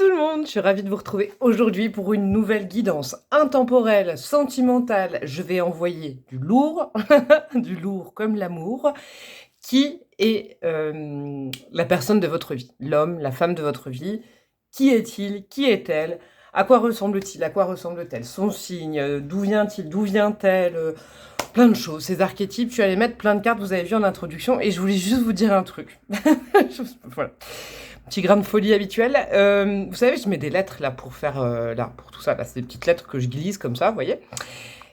tout le monde, je suis ravie de vous retrouver aujourd'hui pour une nouvelle guidance intemporelle, sentimentale. Je vais envoyer du lourd, du lourd comme l'amour. Qui est la personne de votre vie? L'homme, la femme de votre vie? Qui est-il? Qui est-elle? À quoi ressemble-t-il? À quoi ressemble-t-elle? Son signe? D'où vient-il? D'où vient-elle? Plein de choses, ces archétypes. Je suis allée mettre plein de cartes, vous avez vu en introduction, et je voulais juste vous dire un truc. Voilà. Petit grain de folie habituel. Vous savez, je mets des lettres là pour faire là, pour tout ça. Là, c'est des petites lettres que je glisse comme ça, vous voyez.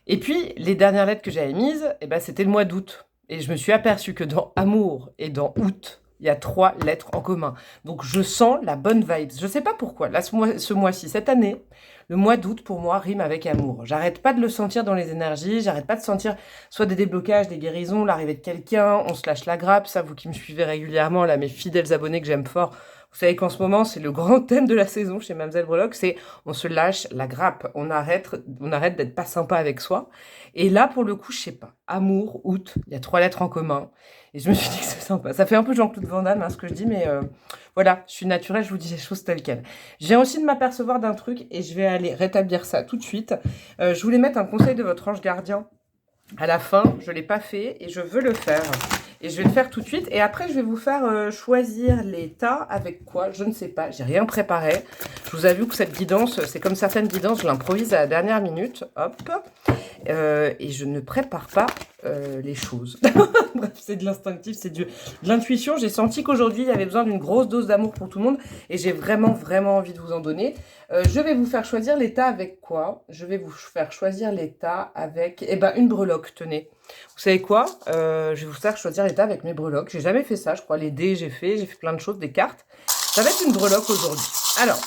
Et puis, les dernières lettres que j'avais mises, eh ben, c'était le mois d'août. Et je me suis aperçue que dans amour et dans août, il y a 3 lettres en commun. Donc, je sens la bonne vibe. Je ne sais pas pourquoi. Là, ce mois-ci, cette année, le mois d'août, pour moi, rime avec amour. J'arrête pas de le sentir dans les énergies. J'arrête pas de sentir soit des déblocages, des guérisons, l'arrivée de quelqu'un. On se lâche la grappe. Ça, vous qui me suivez régulièrement, là, mes fidèles abonnés que j'aime fort, vous savez qu'en ce moment, c'est le grand thème de la saison chez Mademoiselle Breloque, c'est on se lâche la grappe, on arrête d'être pas sympa avec soi. Et là, pour le coup, je sais pas, amour, août, il y a 3 lettres en commun. Et je me suis dit que c'est sympa. Ça fait un peu Jean-Claude Van Damme, hein, ce que je dis, mais voilà, je suis naturelle, je vous dis les choses telles quelles. Je viens aussi de m'apercevoir d'un truc et je vais aller rétablir ça tout de suite. Je voulais mettre un conseil de votre ange gardien à la fin, je ne l'ai pas fait et je veux le faire. Et je vais le faire tout de suite. Et après, je vais vous faire choisir les tas avec quoi, je ne sais pas. J'ai rien préparé. Je vous avoue que cette guidance, c'est comme certaines guidances, je l'improvise à la dernière minute. Hop. Et je ne prépare pas les choses. Bref, c'est de l'instinctif, c'est de l'intuition. J'ai senti qu'aujourd'hui, il y avait besoin d'une grosse dose d'amour pour tout le monde. Et j'ai vraiment, vraiment envie de vous en donner. Je vais vous faire choisir l'état avec quoi? Je vais vous faire choisir l'état avec, eh ben, une breloque, tenez. Vous savez quoi? Je vais vous faire choisir l'état avec mes breloques. J'ai jamais fait ça, je crois. Les dés, j'ai fait plein de choses, des cartes. Ça va être une breloque aujourd'hui. Alors,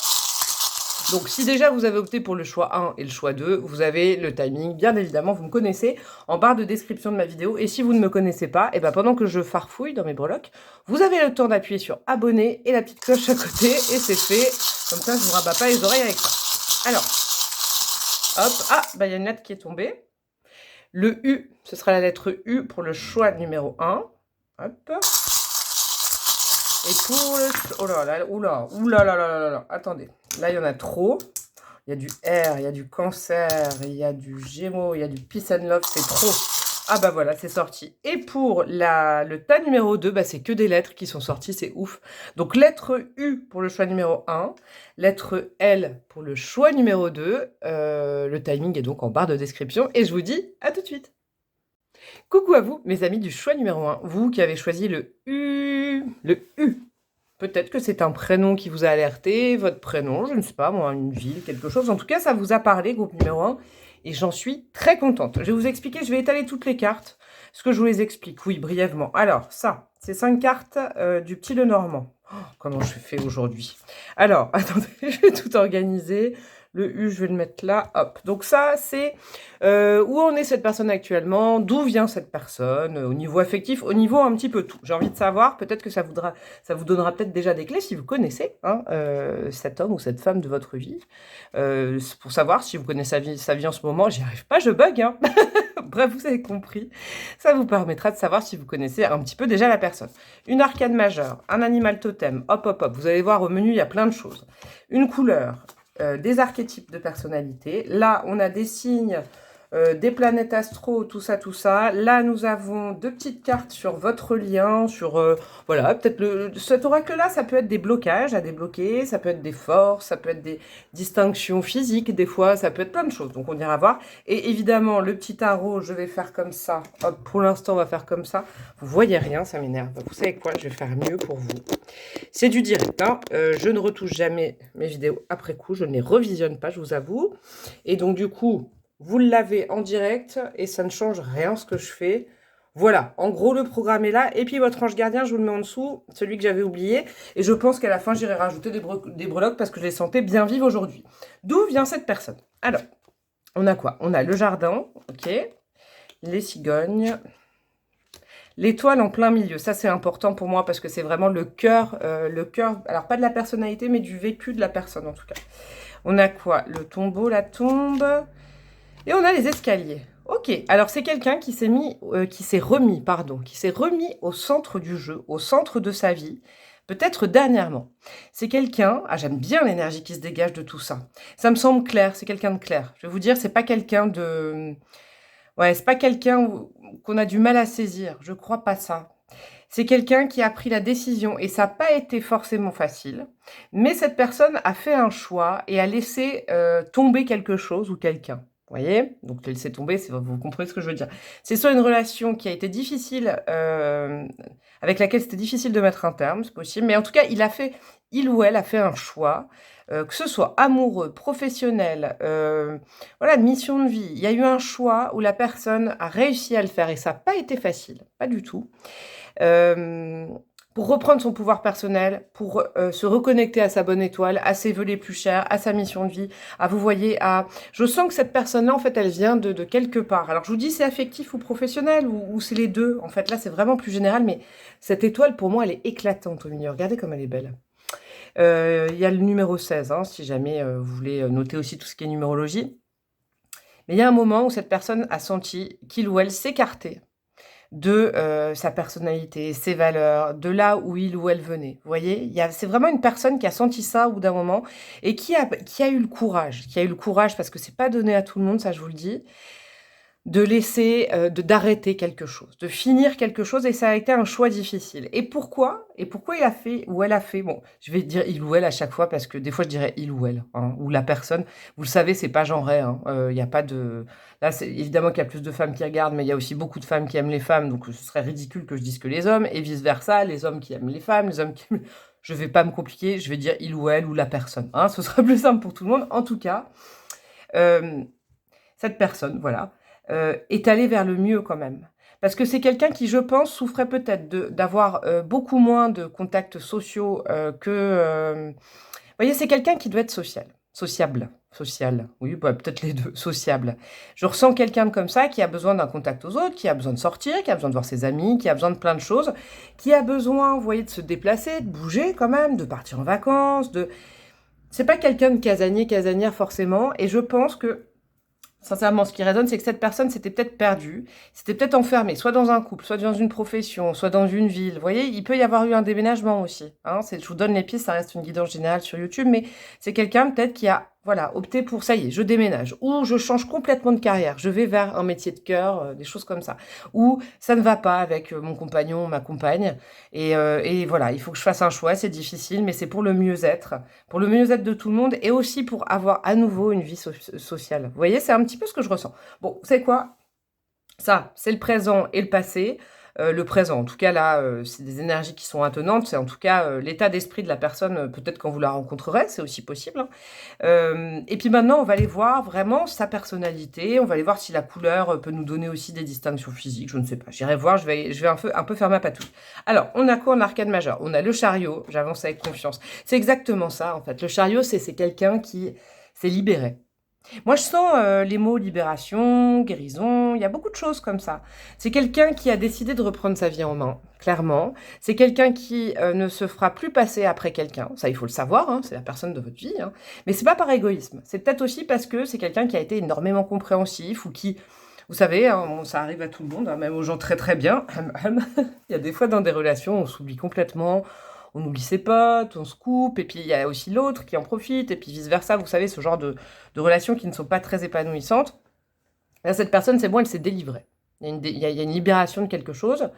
donc si déjà vous avez opté pour le choix 1 et le choix 2, vous avez le timing, bien évidemment, vous me connaissez, en barre de description de ma vidéo. Et si vous ne me connaissez pas, et ben pendant que je farfouille dans mes breloques, vous avez le temps d'appuyer sur abonner et la petite cloche à côté, et c'est fait. Comme ça, je ne vous rabats pas les oreilles avec ça. Alors, hop, ah, bah il y a une lettre qui est tombée. Le U, ce sera la lettre U pour le choix numéro 1. Hop. Et pour le... Oh là là, oula, oula là là là là, attendez. Là, il y en a trop. Il y a du R, il y a du Cancer, il y a du Gémeaux, il y a du Peace and Love, c'est trop. Ah bah voilà, c'est sorti. Et pour le tas numéro 2, bah c'est que des lettres qui sont sorties, c'est ouf. Donc lettre U pour le choix numéro 1, lettre L pour le choix numéro 2. Le timing est donc en barre de description. Et je vous dis à tout de suite. Coucou à vous, mes amis du choix numéro 1. Vous qui avez choisi le U. Le U. Peut-être que c'est un prénom qui vous a alerté, votre prénom, je ne sais pas, moi, une ville, quelque chose. En tout cas, ça vous a parlé, groupe numéro 1. Et j'en suis très contente. Je vais vous expliquer, je vais étaler toutes les cartes. Ce que je vous les explique, oui, brièvement. Alors, ça, c'est 5 cartes du petit Lenormand. Oh, comment je fais aujourd'hui? Alors, attendez, je vais tout organiser. Le U, je vais le mettre là, hop. Donc ça, c'est où en est cette personne actuellement, d'où vient cette personne, au niveau affectif, au niveau un petit peu tout. J'ai envie de savoir, peut-être que ça vous donnera peut-être déjà des clés si vous connaissez hein, cet homme ou cette femme de votre vie. Pour savoir si vous connaissez sa vie en ce moment, j'y arrive pas, je bug. Hein. Bref, vous avez compris. Ça vous permettra de savoir si vous connaissez un petit peu déjà la personne. Une arcane majeure, un animal totem, hop, hop, hop. Vous allez voir au menu, il y a plein de choses. Une couleur. Des archétypes de personnalité. Là, on a des signes, des planètes astro, tout ça, tout ça. Là, nous avons 2 petites cartes sur votre lien, sur, voilà, peut-être cet oracle-là, ça peut être des blocages à débloquer, ça peut être des forces, ça peut être des distinctions physiques, des fois, ça peut être plein de choses. Donc, on ira voir. Et évidemment, le petit tarot, je vais faire comme ça. Hop, pour l'instant, on va faire comme ça. Vous voyez rien, ça m'énerve. Vous savez quoi? Je vais faire mieux pour vous. C'est du direct, hein. Je ne retouche jamais mes vidéos après coup, je ne les revisionne pas, je vous avoue. Et donc du coup, vous l'avez en direct et ça ne change rien ce que je fais. Voilà, en gros le programme est là. Et puis votre ange gardien, je vous le mets en dessous, celui que j'avais oublié. Et je pense qu'à la fin, j'irai rajouter des breloques parce que je les sentais bien vives aujourd'hui. D'où vient cette personne? Alors, on a quoi? On a le jardin, ok, les cigognes... L'étoile en plein milieu, ça c'est important pour moi parce que c'est vraiment le cœur, alors pas de la personnalité, mais du vécu de la personne en tout cas. On a quoi? Le tombeau, la tombe, et on a les escaliers. Ok, alors c'est quelqu'un qui s'est remis au centre du jeu, au centre de sa vie, peut-être dernièrement. C'est quelqu'un, ah j'aime bien l'énergie qui se dégage de tout ça. Ça me semble clair, c'est quelqu'un de clair. Je vais vous dire, c'est pas quelqu'un de ouais, c'est pas quelqu'un qu'on a du mal à saisir, je crois pas ça. C'est quelqu'un qui a pris la décision et ça n'a pas été forcément facile, mais cette personne a fait un choix et a laissé, tomber quelque chose ou quelqu'un. Vous voyez? Donc laisser tomber, c'est vous comprenez ce que je veux dire. C'est soit une relation qui a été difficile, avec laquelle c'était difficile de mettre un terme, c'est possible, mais en tout cas, il ou elle a fait un choix, que ce soit amoureux, professionnel, voilà, mission de vie. Il y a eu un choix où la personne a réussi à le faire et ça n'a pas été facile, pas du tout. Pour reprendre son pouvoir personnel, pour se reconnecter à sa bonne étoile, à ses vœux les plus chers, à sa mission de vie, à vous voyez, à... Je sens que cette personne-là, en fait, elle vient de quelque part. Alors, je vous dis, c'est affectif ou professionnel, ou c'est les deux. En fait, là, c'est vraiment plus général, mais cette étoile, pour moi, elle est éclatante au milieu. Regardez comme elle est belle. Il y a le numéro 16, hein, si jamais vous voulez noter aussi tout ce qui est numérologie. Mais il y a un moment où cette personne a senti qu'il ou elle s'écartait de sa personnalité, ses valeurs, de là où il ou elle venait. Vous voyez? C'est vraiment une personne qui a senti ça au bout d'un moment et qui a eu le courage. Qui a eu le courage, parce que c'est pas donné à tout le monde, ça je vous le dis, de laisser, d'arrêter quelque chose, de finir quelque chose, et ça a été un choix difficile. Et pourquoi? Et pourquoi il a fait ou elle a fait, bon, je vais dire il ou elle à chaque fois parce que des fois je dirais il ou elle, hein, ou la personne. Vous le savez, c'est pas genré, hein, il y a pas de là, c'est évidemment qu'il y a plus de femmes qui regardent, mais il y a aussi beaucoup de femmes qui aiment les femmes, donc ce serait ridicule que je dise que les hommes, et vice versa, les hommes qui aiment les femmes, les hommes qui aiment... Je vais pas me compliquer, je vais dire il ou elle ou la personne, hein, ce sera plus simple pour tout le monde. En tout cas, cette personne, voilà, est allée vers le mieux quand même. Parce que c'est quelqu'un qui, je pense, souffrait peut-être d'avoir beaucoup moins de contacts sociaux vous voyez, c'est quelqu'un qui doit être social, oui, bah, peut-être les deux, sociable. Je ressens quelqu'un comme ça qui a besoin d'un contact aux autres, qui a besoin de sortir, qui a besoin de voir ses amis, qui a besoin de plein de choses, qui a besoin, vous voyez, de se déplacer, de bouger quand même, de partir en vacances, de... C'est pas quelqu'un de casanier, casanière forcément, et je pense que sincèrement, ce qui résonne, c'est que cette personne s'était peut-être perdue, s'était peut-être enfermée, soit dans un couple, soit dans une profession, soit dans une ville. Vous voyez, il peut y avoir eu un déménagement aussi, hein. Je vous donne les pistes, ça reste une guidance générale sur YouTube, mais c'est quelqu'un peut-être qui a, voilà, opté pour, ça y est, je déménage, ou je change complètement de carrière, je vais vers un métier de cœur, des choses comme ça, ou ça ne va pas avec mon compagnon, ma compagne, et voilà, il faut que je fasse un choix, c'est difficile, mais c'est pour le mieux-être de tout le monde, et aussi pour avoir à nouveau une vie sociale. Vous voyez, c'est un petit peu ce que je ressens. Bon, vous savez quoi? Ça, c'est le présent et le passé. Le présent, en tout cas là, c'est des énergies qui sont attenantes, c'est en tout cas l'état d'esprit de la personne, peut-être quand vous la rencontrerez, c'est aussi possible, hein. Et puis maintenant, on va aller voir vraiment sa personnalité, on va aller voir si la couleur peut nous donner aussi des distinctions physiques, je ne sais pas. J'irai voir, je vais un peu faire ma patouille. Alors, on a quoi en arcane majeure? On a le chariot, j'avance avec confiance. C'est exactement ça, en fait. Le chariot, c'est quelqu'un qui s'est libéré. Moi, je sens les mots libération, guérison, il y a beaucoup de choses comme ça. C'est quelqu'un qui a décidé de reprendre sa vie en main, clairement. C'est quelqu'un qui ne se fera plus passer après quelqu'un. Ça, il faut le savoir, hein, c'est la personne de votre vie, hein. Mais c'est pas par égoïsme. C'est peut-être aussi parce que c'est quelqu'un qui a été énormément compréhensif ou qui... Vous savez, hein, bon, ça arrive à tout le monde, hein, même aux gens très très bien. Il y a des fois dans des relations, on s'oublie complètement. On oublie ses potes, on se coupe, et puis il y a aussi l'autre qui en profite, et puis vice-versa, vous savez, ce genre de relations qui ne sont pas très épanouissantes. Là, cette personne, c'est bon, elle s'est délivrée. Il y a une libération de quelque chose.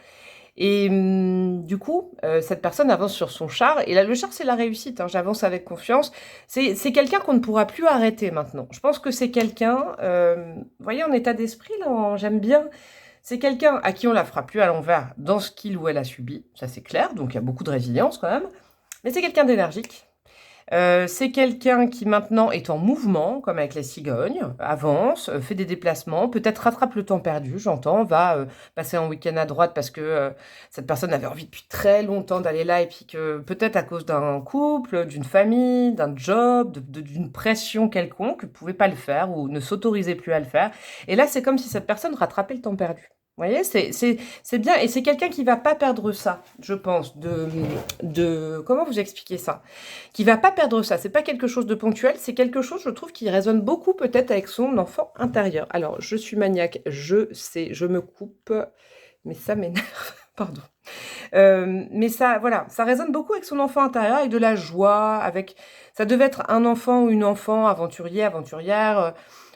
Et du coup, cette personne avance sur son char, et là, le char, c'est la réussite, hein, j'avance avec confiance. C'est quelqu'un qu'on ne pourra plus arrêter maintenant. Je pense que c'est quelqu'un, vous voyez, en état d'esprit, là, j'aime bien... C'est quelqu'un à qui on la fera plus à l'envers dans ce qu'il ou elle a subi, ça c'est clair, donc il y a beaucoup de résilience quand même. Mais c'est quelqu'un d'énergique. C'est quelqu'un qui maintenant est en mouvement, comme avec les cigognes, avance, fait des déplacements, peut-être rattrape le temps perdu, j'entends, va passer un week-end à droite parce que cette personne avait envie depuis très longtemps d'aller là, et puis que peut-être à cause d'un couple, d'une famille, d'un job, d'une pression quelconque, ne pouvait pas le faire ou ne s'autorisait plus à le faire. Et là, c'est comme si cette personne rattrapait le temps perdu. Vous voyez, c'est bien, et c'est quelqu'un qui va pas perdre ça, je pense, comment vous expliquer ça? Qui va pas perdre ça, c'est pas quelque chose de ponctuel, c'est quelque chose, je trouve, qui résonne beaucoup peut-être avec son enfant intérieur. Alors, je suis maniaque, je sais, je me coupe, mais ça m'énerve, pardon. Mais ça, voilà, ça résonne beaucoup avec son enfant intérieur, avec de la joie, avec ça devait être un enfant ou une enfant aventurier, aventurière,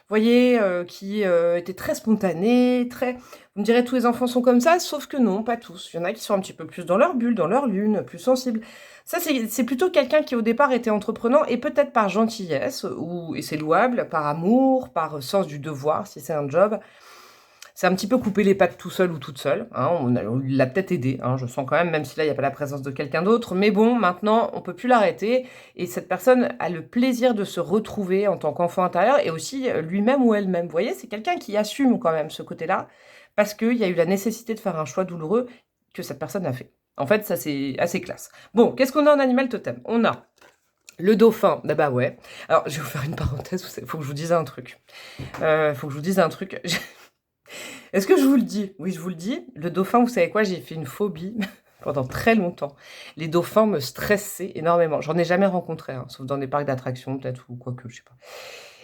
voyez, qui, était très spontané, très vous me direz: «Tous les enfants sont comme ça», sauf que non, pas tous. Il y en a qui sont un petit peu plus dans leur bulle, dans leur lune, plus sensibles. Ça, c'est plutôt quelqu'un qui, au départ, était entreprenant et peut-être par gentillesse ou et c'est louable, par amour, par, sens du devoir, si c'est un job. C'est un petit peu couper les pattes tout seul ou toute seule, hein, on l'a peut-être aidé, hein, je sens quand même si là, il y a pas la présence de quelqu'un d'autre. Mais bon, maintenant, on peut plus l'arrêter et cette personne a le plaisir de se retrouver en tant qu'enfant intérieur et aussi, lui-même ou elle-même. Vous voyez? C'est quelqu'un qui assume quand même ce côté-là, parce qu'il y a eu la nécessité de faire un choix douloureux que cette personne a fait. En fait, ça, c'est assez classe. Bon, qu'est-ce qu'on a en animal totem? On a le dauphin, ah bah ouais. Alors, je vais vous faire une parenthèse, il faut que je vous dise un truc. Faut que je vous dise un truc. Est-ce que je vous le dis? Oui, je vous le dis. Le dauphin, vous savez quoi? J'ai fait une phobie pendant très longtemps. Les dauphins me stressaient énormément. J'en ai jamais rencontré, hein, sauf dans des parcs d'attractions peut-être ou quoi que, je sais pas.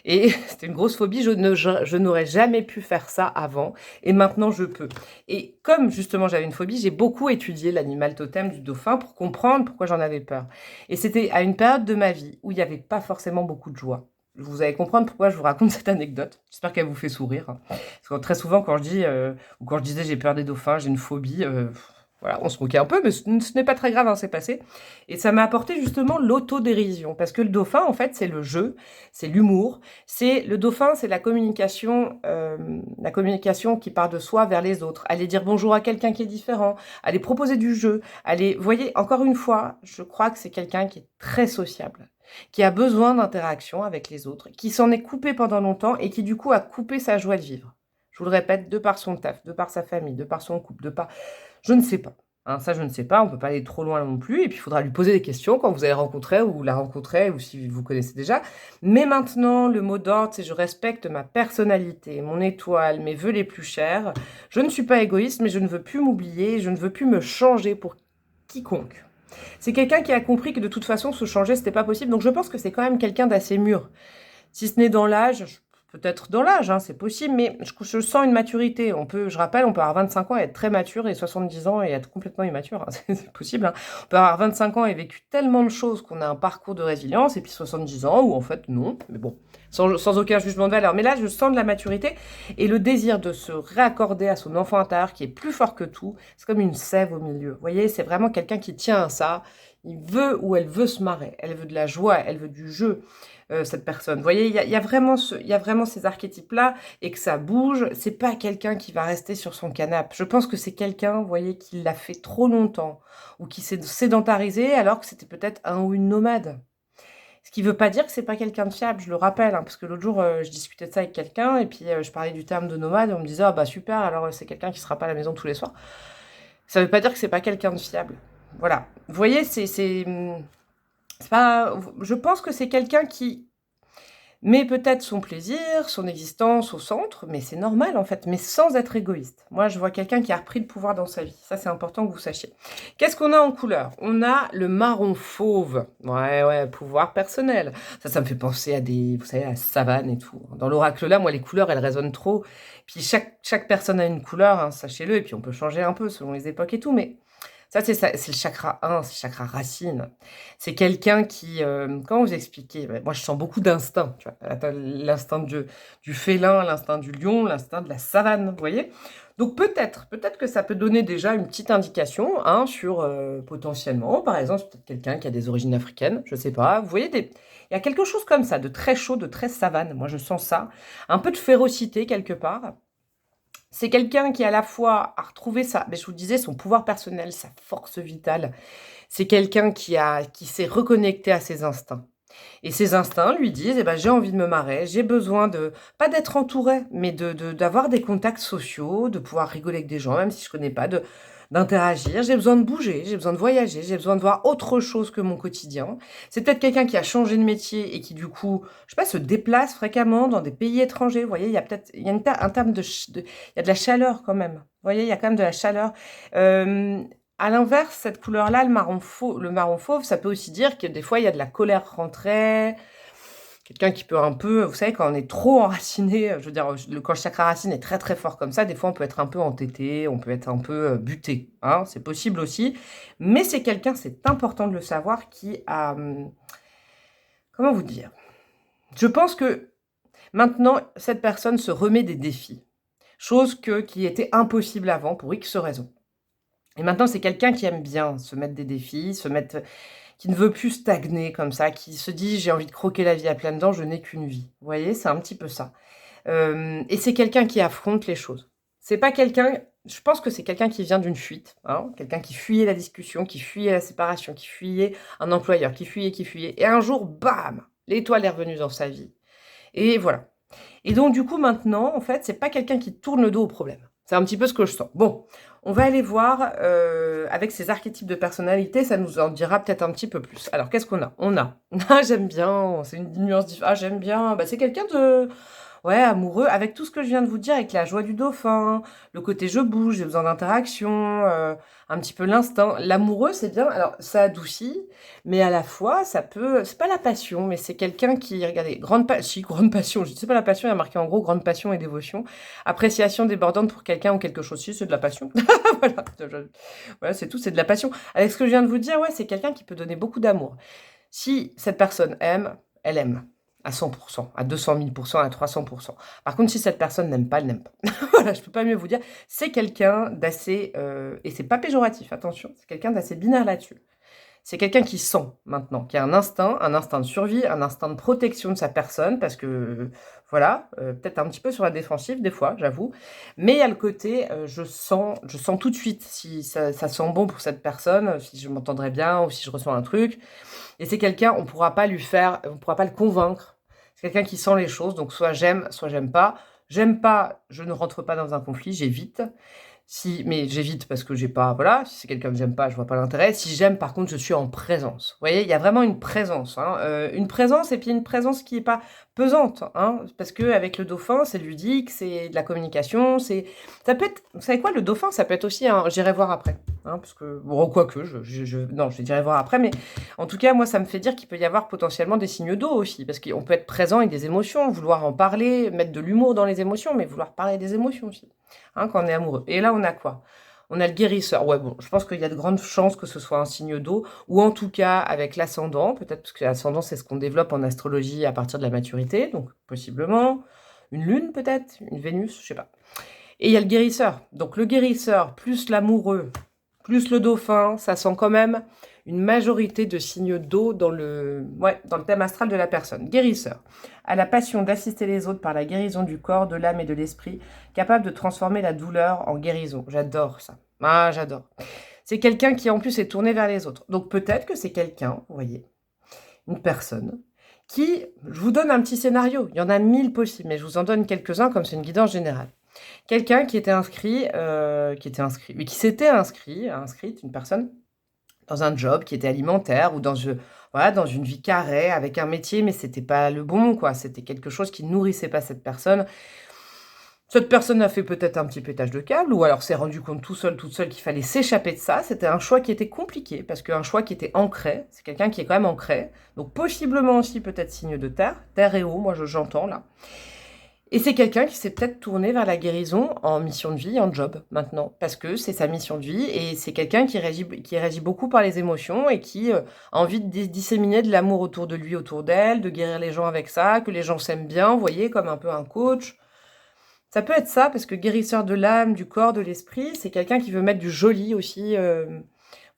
Et c'était une grosse phobie, je n'aurais jamais pu faire ça avant et maintenant je peux. Et comme justement j'avais une phobie, j'ai beaucoup étudié l'animal totem du dauphin pour comprendre pourquoi j'en avais peur. Et c'était à une période de ma vie où il n'y avait pas forcément beaucoup de joie. Vous allez comprendre pourquoi je vous raconte cette anecdote. J'espère qu'elle vous fait sourire, hein. Parce que très souvent quand je dis, ou quand je disais j'ai peur des dauphins, j'ai une phobie, voilà, on se moquait un peu, mais ce n'est pas très grave, hein, c'est passé. Et ça m'a apporté justement l'autodérision. Parce que le dauphin, en fait, c'est le jeu, c'est l'humour. Le dauphin, c'est la communication qui part de soi vers les autres. Aller dire bonjour à quelqu'un qui est différent, aller proposer du jeu, aller... Vous voyez, encore une fois, je crois que c'est quelqu'un qui est très sociable, qui a besoin d'interaction avec les autres, qui s'en est coupé pendant longtemps et qui du coup a coupé sa joie de vivre. Je vous le répète, de par son taf, de par sa famille, de par son couple, de par... Je ne sais pas. Hein, ça, je ne sais pas. On ne peut pas aller trop loin non plus. Et puis, il faudra lui poser des questions quand vous allez rencontrer ou la rencontrer ou si vous connaissez déjà. Mais maintenant, le mot d'ordre, c'est je respecte ma personnalité, mon étoile, mes vœux les plus chers. Je ne suis pas égoïste, mais je ne veux plus m'oublier. Je ne veux plus me changer pour quiconque. C'est quelqu'un qui a compris que de toute façon, se changer, c'était pas possible. Donc, je pense que c'est quand même quelqu'un d'assez mûr. Si ce n'est dans l'âge, peut-être dans l'âge, hein, c'est possible, mais je sens une maturité. Je rappelle, on peut avoir 25 ans et être très mature et 70 ans et être complètement immature, hein, c'est possible, hein. On peut avoir 25 ans et vécu tellement de choses qu'on a un parcours de résilience et puis 70 ans où en fait non, mais bon, sans aucun jugement de valeur. Mais là, je sens de la maturité et le désir de se réaccorder à son enfant intérieur qui est plus fort que tout. C'est comme une sève au milieu. Vous voyez, c'est vraiment quelqu'un qui tient à ça. Il veut ou elle veut se marrer. Elle veut de la joie, elle veut du jeu. Cette personne. Vous voyez, il y a vraiment ces archétypes-là et que ça bouge. C'est pas quelqu'un qui va rester sur son canapé. Je pense que c'est quelqu'un, vous voyez, qui l'a fait trop longtemps ou qui s'est sédentarisé alors que c'était peut-être un ou une nomade. Ce qui veut pas dire que c'est pas quelqu'un de fiable, je le rappelle, hein, parce que l'autre jour, je discutais de ça avec quelqu'un et puis je parlais du terme de nomade et on me disait: «Ah bah super, alors c'est quelqu'un qui sera pas à la maison tous les soirs». Ça veut pas dire que c'est pas quelqu'un de fiable. Voilà. Vous voyez, c'est pas... Je pense que c'est quelqu'un qui met peut-être son plaisir, son existence au centre, mais c'est normal en fait, mais sans être égoïste. Moi, je vois quelqu'un qui a repris le pouvoir dans sa vie. Ça, c'est important que vous sachiez. Qu'est-ce qu'on a en couleur? On a le marron fauve. Ouais, pouvoir personnel. Ça me fait penser à vous savez, à la savane et tout. Dans l'oracle là, moi, les couleurs, elles résonnent trop. Puis chaque personne a une couleur, hein, sachez-le, et puis on peut changer un peu selon les époques et tout, mais... Ça, c'est le chakra 1, c'est le chakra racine. C'est quelqu'un qui, comment vous expliquer? Moi, je sens beaucoup d'instinct, tu vois? L'instinct du félin, l'instinct du lion, l'instinct de la savane, vous voyez? Donc peut-être que ça peut donner déjà une petite indication, hein, sur, potentiellement, par exemple, c'est peut-être quelqu'un qui a des origines africaines, je sais pas. Vous voyez, il y a quelque chose comme ça, de très chaud, de très savane. Moi, je sens ça. Un peu de férocité quelque part. C'est quelqu'un qui, à la fois, a retrouvé je vous disais, son pouvoir personnel, sa force vitale. C'est quelqu'un qui s'est reconnecté à ses instincts. Et ses instincts lui disent: «Eh ben, j'ai envie de me marrer, j'ai besoin pas d'être entouré, mais d'avoir des contacts sociaux, de pouvoir rigoler avec des gens, même si je connais pas, d'interagir. J'ai besoin de bouger, j'ai besoin de voyager, j'ai besoin de voir autre chose que mon quotidien». C'est peut-être quelqu'un qui a changé de métier et qui, du coup, je sais pas, se déplace fréquemment dans des pays étrangers. Vous voyez, il y a un terme il y a de la chaleur quand même. Vous voyez, il y a quand même de la chaleur. À l'inverse, cette couleur-là, le marron fauve, ça peut aussi dire que des fois, il y a de la colère rentrée. Quelqu'un qui peut un peu, vous savez, quand on est trop enraciné, je veux dire, quand le chakra racine est très très fort comme ça, des fois on peut être un peu entêté, on peut être un peu buté, hein, c'est possible aussi. Mais c'est quelqu'un, c'est important de le savoir, qui a, comment vous dire? Je pense que maintenant, cette personne se remet des défis, chose qui était impossible avant pour X raisons. Et maintenant, c'est quelqu'un qui aime bien se mettre des défis, qui ne veut plus stagner comme ça, qui se dit: «J'ai envie de croquer la vie à pleines dents, je n'ai qu'une vie». Vous voyez? C'est un petit peu ça. Et c'est quelqu'un qui affronte les choses. C'est pas quelqu'un, je pense que c'est quelqu'un qui vient d'une fuite, hein, quelqu'un qui fuyait la discussion, qui fuyait la séparation, qui fuyait un employeur, qui fuyait et un jour, bam! L'étoile est revenue dans sa vie et voilà. Et donc du coup maintenant, en fait, c'est pas quelqu'un qui tourne le dos au problème. C'est un petit peu ce que je sens. Bon, on va aller voir, avec ces archétypes de personnalité, ça nous en dira peut-être un petit peu plus. Alors qu'est-ce qu'on a? On a ah j'aime bien, c'est une nuance ah j'aime bien, bah, c'est quelqu'un de ouais, amoureux, avec tout ce que je viens de vous dire, avec la joie du dauphin, le côté je bouge, j'ai besoin d'interaction, un petit peu l'instinct. L'amoureux, c'est bien, alors ça adoucit, mais à la fois, ça peut, c'est pas la passion, mais c'est quelqu'un qui, regardez, grande passion, je sais pas la passion, il y a marqué en gros grande passion et dévotion, appréciation débordante pour quelqu'un ou quelque chose, si c'est de la passion, voilà, voilà c'est tout, c'est de la passion. Avec ce que je viens de vous dire, ouais, c'est quelqu'un qui peut donner beaucoup d'amour. Si cette personne aime, elle aime à 100%, à 200 000%, à 300%. Par contre, si cette personne n'aime pas, elle n'aime pas. Voilà, je peux pas mieux vous dire. C'est quelqu'un d'assez, et c'est pas péjoratif, attention, c'est quelqu'un d'assez binaire là-dessus. C'est quelqu'un qui sent maintenant, qui a un instinct de survie, un instinct de protection de sa personne, parce que, voilà, peut-être un petit peu sur la défensive des fois, j'avoue. Mais il y a le côté, je sens tout de suite si ça sent bon pour cette personne, si je m'entendrai bien ou si je ressens un truc. Et c'est quelqu'un, on pourra pas le convaincre. C'est quelqu'un qui sent les choses, donc soit j'aime pas. J'aime pas, je ne rentre pas dans un conflit, j'évite. Mais j'évite parce que j'ai pas, voilà, si c'est quelqu'un que j'aime pas, je vois pas l'intérêt. Si j'aime, par contre, je suis en présence. Vous voyez, il y a vraiment une présence et puis une présence qui est pas pesante, hein, parce que avec le dauphin, c'est ludique, c'est de la communication, ça peut être, vous savez quoi, le dauphin, ça peut être aussi j'irai voir après, hein, parce que, bon, quoique, non, je dirai voir après, mais en tout cas, moi, ça me fait dire qu'il peut y avoir potentiellement des signes d'eau aussi, parce qu'on peut être présent avec des émotions, vouloir en parler, mettre de l'humour dans les émotions, mais vouloir parler des émotions aussi. Hein, quand on est amoureux. Et là, on a quoi? On a le guérisseur. Ouais, bon, je pense qu'il y a de grandes chances que ce soit un signe d'eau, ou en tout cas avec l'ascendant, peut-être parce que l'ascendant, c'est ce qu'on développe en astrologie à partir de la maturité, donc possiblement une lune peut-être, une Vénus, je sais pas. Et il y a le guérisseur. Donc le guérisseur plus l'amoureux, plus le dauphin, ça sent quand même une majorité de signes d'eau dans dans le thème astral de la personne. Guérisseur, a la passion d'assister les autres par la guérison du corps, de l'âme et de l'esprit, capable de transformer la douleur en guérison. J'adore ça. Ah, j'adore. C'est quelqu'un qui en plus est tourné vers les autres. Donc peut-être que c'est quelqu'un, vous voyez, une personne qui, je vous donne un petit scénario, il y en a 1000 possibles, mais je vous en donne quelques-uns comme c'est une guidance générale. Quelqu'un qui s'était inscrite, une personne, dans un job qui était alimentaire ou voilà, dans une vie carrée, avec un métier, mais c'était pas le bon, quoi. C'était quelque chose qui nourrissait pas cette personne. Cette personne a fait peut-être un petit pétage de câble, ou alors s'est rendu compte toute seule qu'il fallait s'échapper de ça. C'était un choix qui était compliqué, parce qu'un choix qui était ancré, c'est quelqu'un qui est quand même ancré, donc possiblement aussi peut-être signe de terre et eau, moi j'entends là. Et c'est quelqu'un qui s'est peut-être tourné vers la guérison en mission de vie, en job, maintenant. Parce que c'est sa mission de vie et c'est quelqu'un qui réagit beaucoup par les émotions et qui a envie de disséminer de l'amour autour de lui, autour d'elle, de guérir les gens avec ça, que les gens s'aiment bien, vous voyez, comme un peu un coach. Ça peut être ça, parce que guérisseur de l'âme, du corps, de l'esprit, c'est quelqu'un qui veut mettre du joli aussi,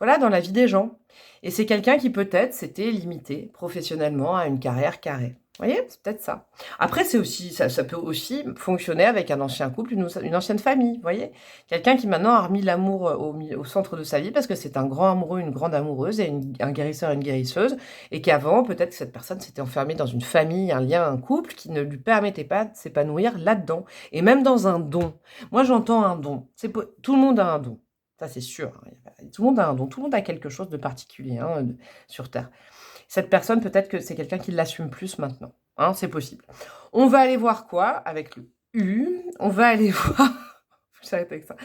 voilà, dans la vie des gens. Et c'est quelqu'un qui peut-être s'était limité professionnellement à une carrière carrée. Vous voyez, c'est peut-être ça. Après, ça peut aussi fonctionner avec un ancien couple, une ancienne famille, vous voyez. Quelqu'un qui maintenant a remis l'amour au centre de sa vie parce que c'est un grand amoureux, une grande amoureuse et un guérisseur, une guérisseuse. Et qu'avant, peut-être que cette personne s'était enfermée dans une famille, un lien, un couple qui ne lui permettait pas de s'épanouir là-dedans. Et même dans un don. Moi, j'entends un don. Tout le monde a un don. Ça, c'est sûr. Tout le monde a un don. Tout le monde a quelque chose de particulier sur Terre. Cette personne, peut-être que c'est quelqu'un qui l'assume plus maintenant. Hein, c'est possible. On va aller voir quoi avec le U. On va aller voir... J'arrête avec ça.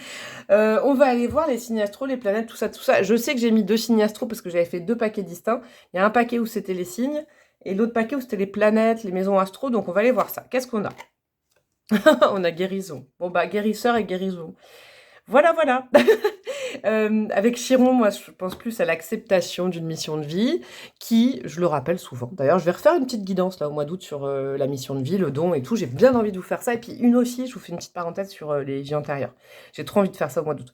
On va aller voir les signes astro, les planètes, tout ça, tout ça. Je sais que j'ai mis 2 signes astro parce que j'avais fait 2 paquets distincts. Il y a un paquet où c'était les signes et l'autre paquet où c'était les planètes, les maisons astro, donc on va aller voir ça. Qu'est-ce qu'on a? On a guérison. Bon, bah, guérisseur et guérison. Voilà, voilà. Avec Chiron, moi, je pense plus à l'acceptation d'une mission de vie qui, je le rappelle souvent. D'ailleurs, je vais refaire une petite guidance là au mois d'août sur la mission de vie, le don et tout. J'ai bien envie de vous faire ça. Et puis une aussi, je vous fais une petite parenthèse sur les vies antérieures. J'ai trop envie de faire ça au mois d'août.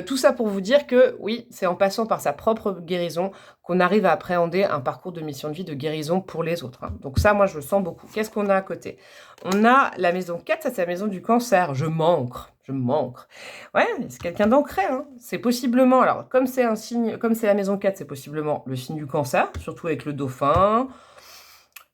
Tout ça pour vous dire que oui, c'est en passant par sa propre guérison qu'on arrive à appréhender un parcours de mission de vie, de guérison pour les autres, hein. Donc ça, moi, je le sens beaucoup. Qu'est-ce qu'on a à côté? On a la maison 4, ça c'est la maison du cancer. Je manque. Ouais, c'est quelqu'un d'ancré, hein. C'est possiblement, alors comme c'est un signe, comme c'est la maison 4, c'est possiblement le signe du cancer, surtout avec le dauphin,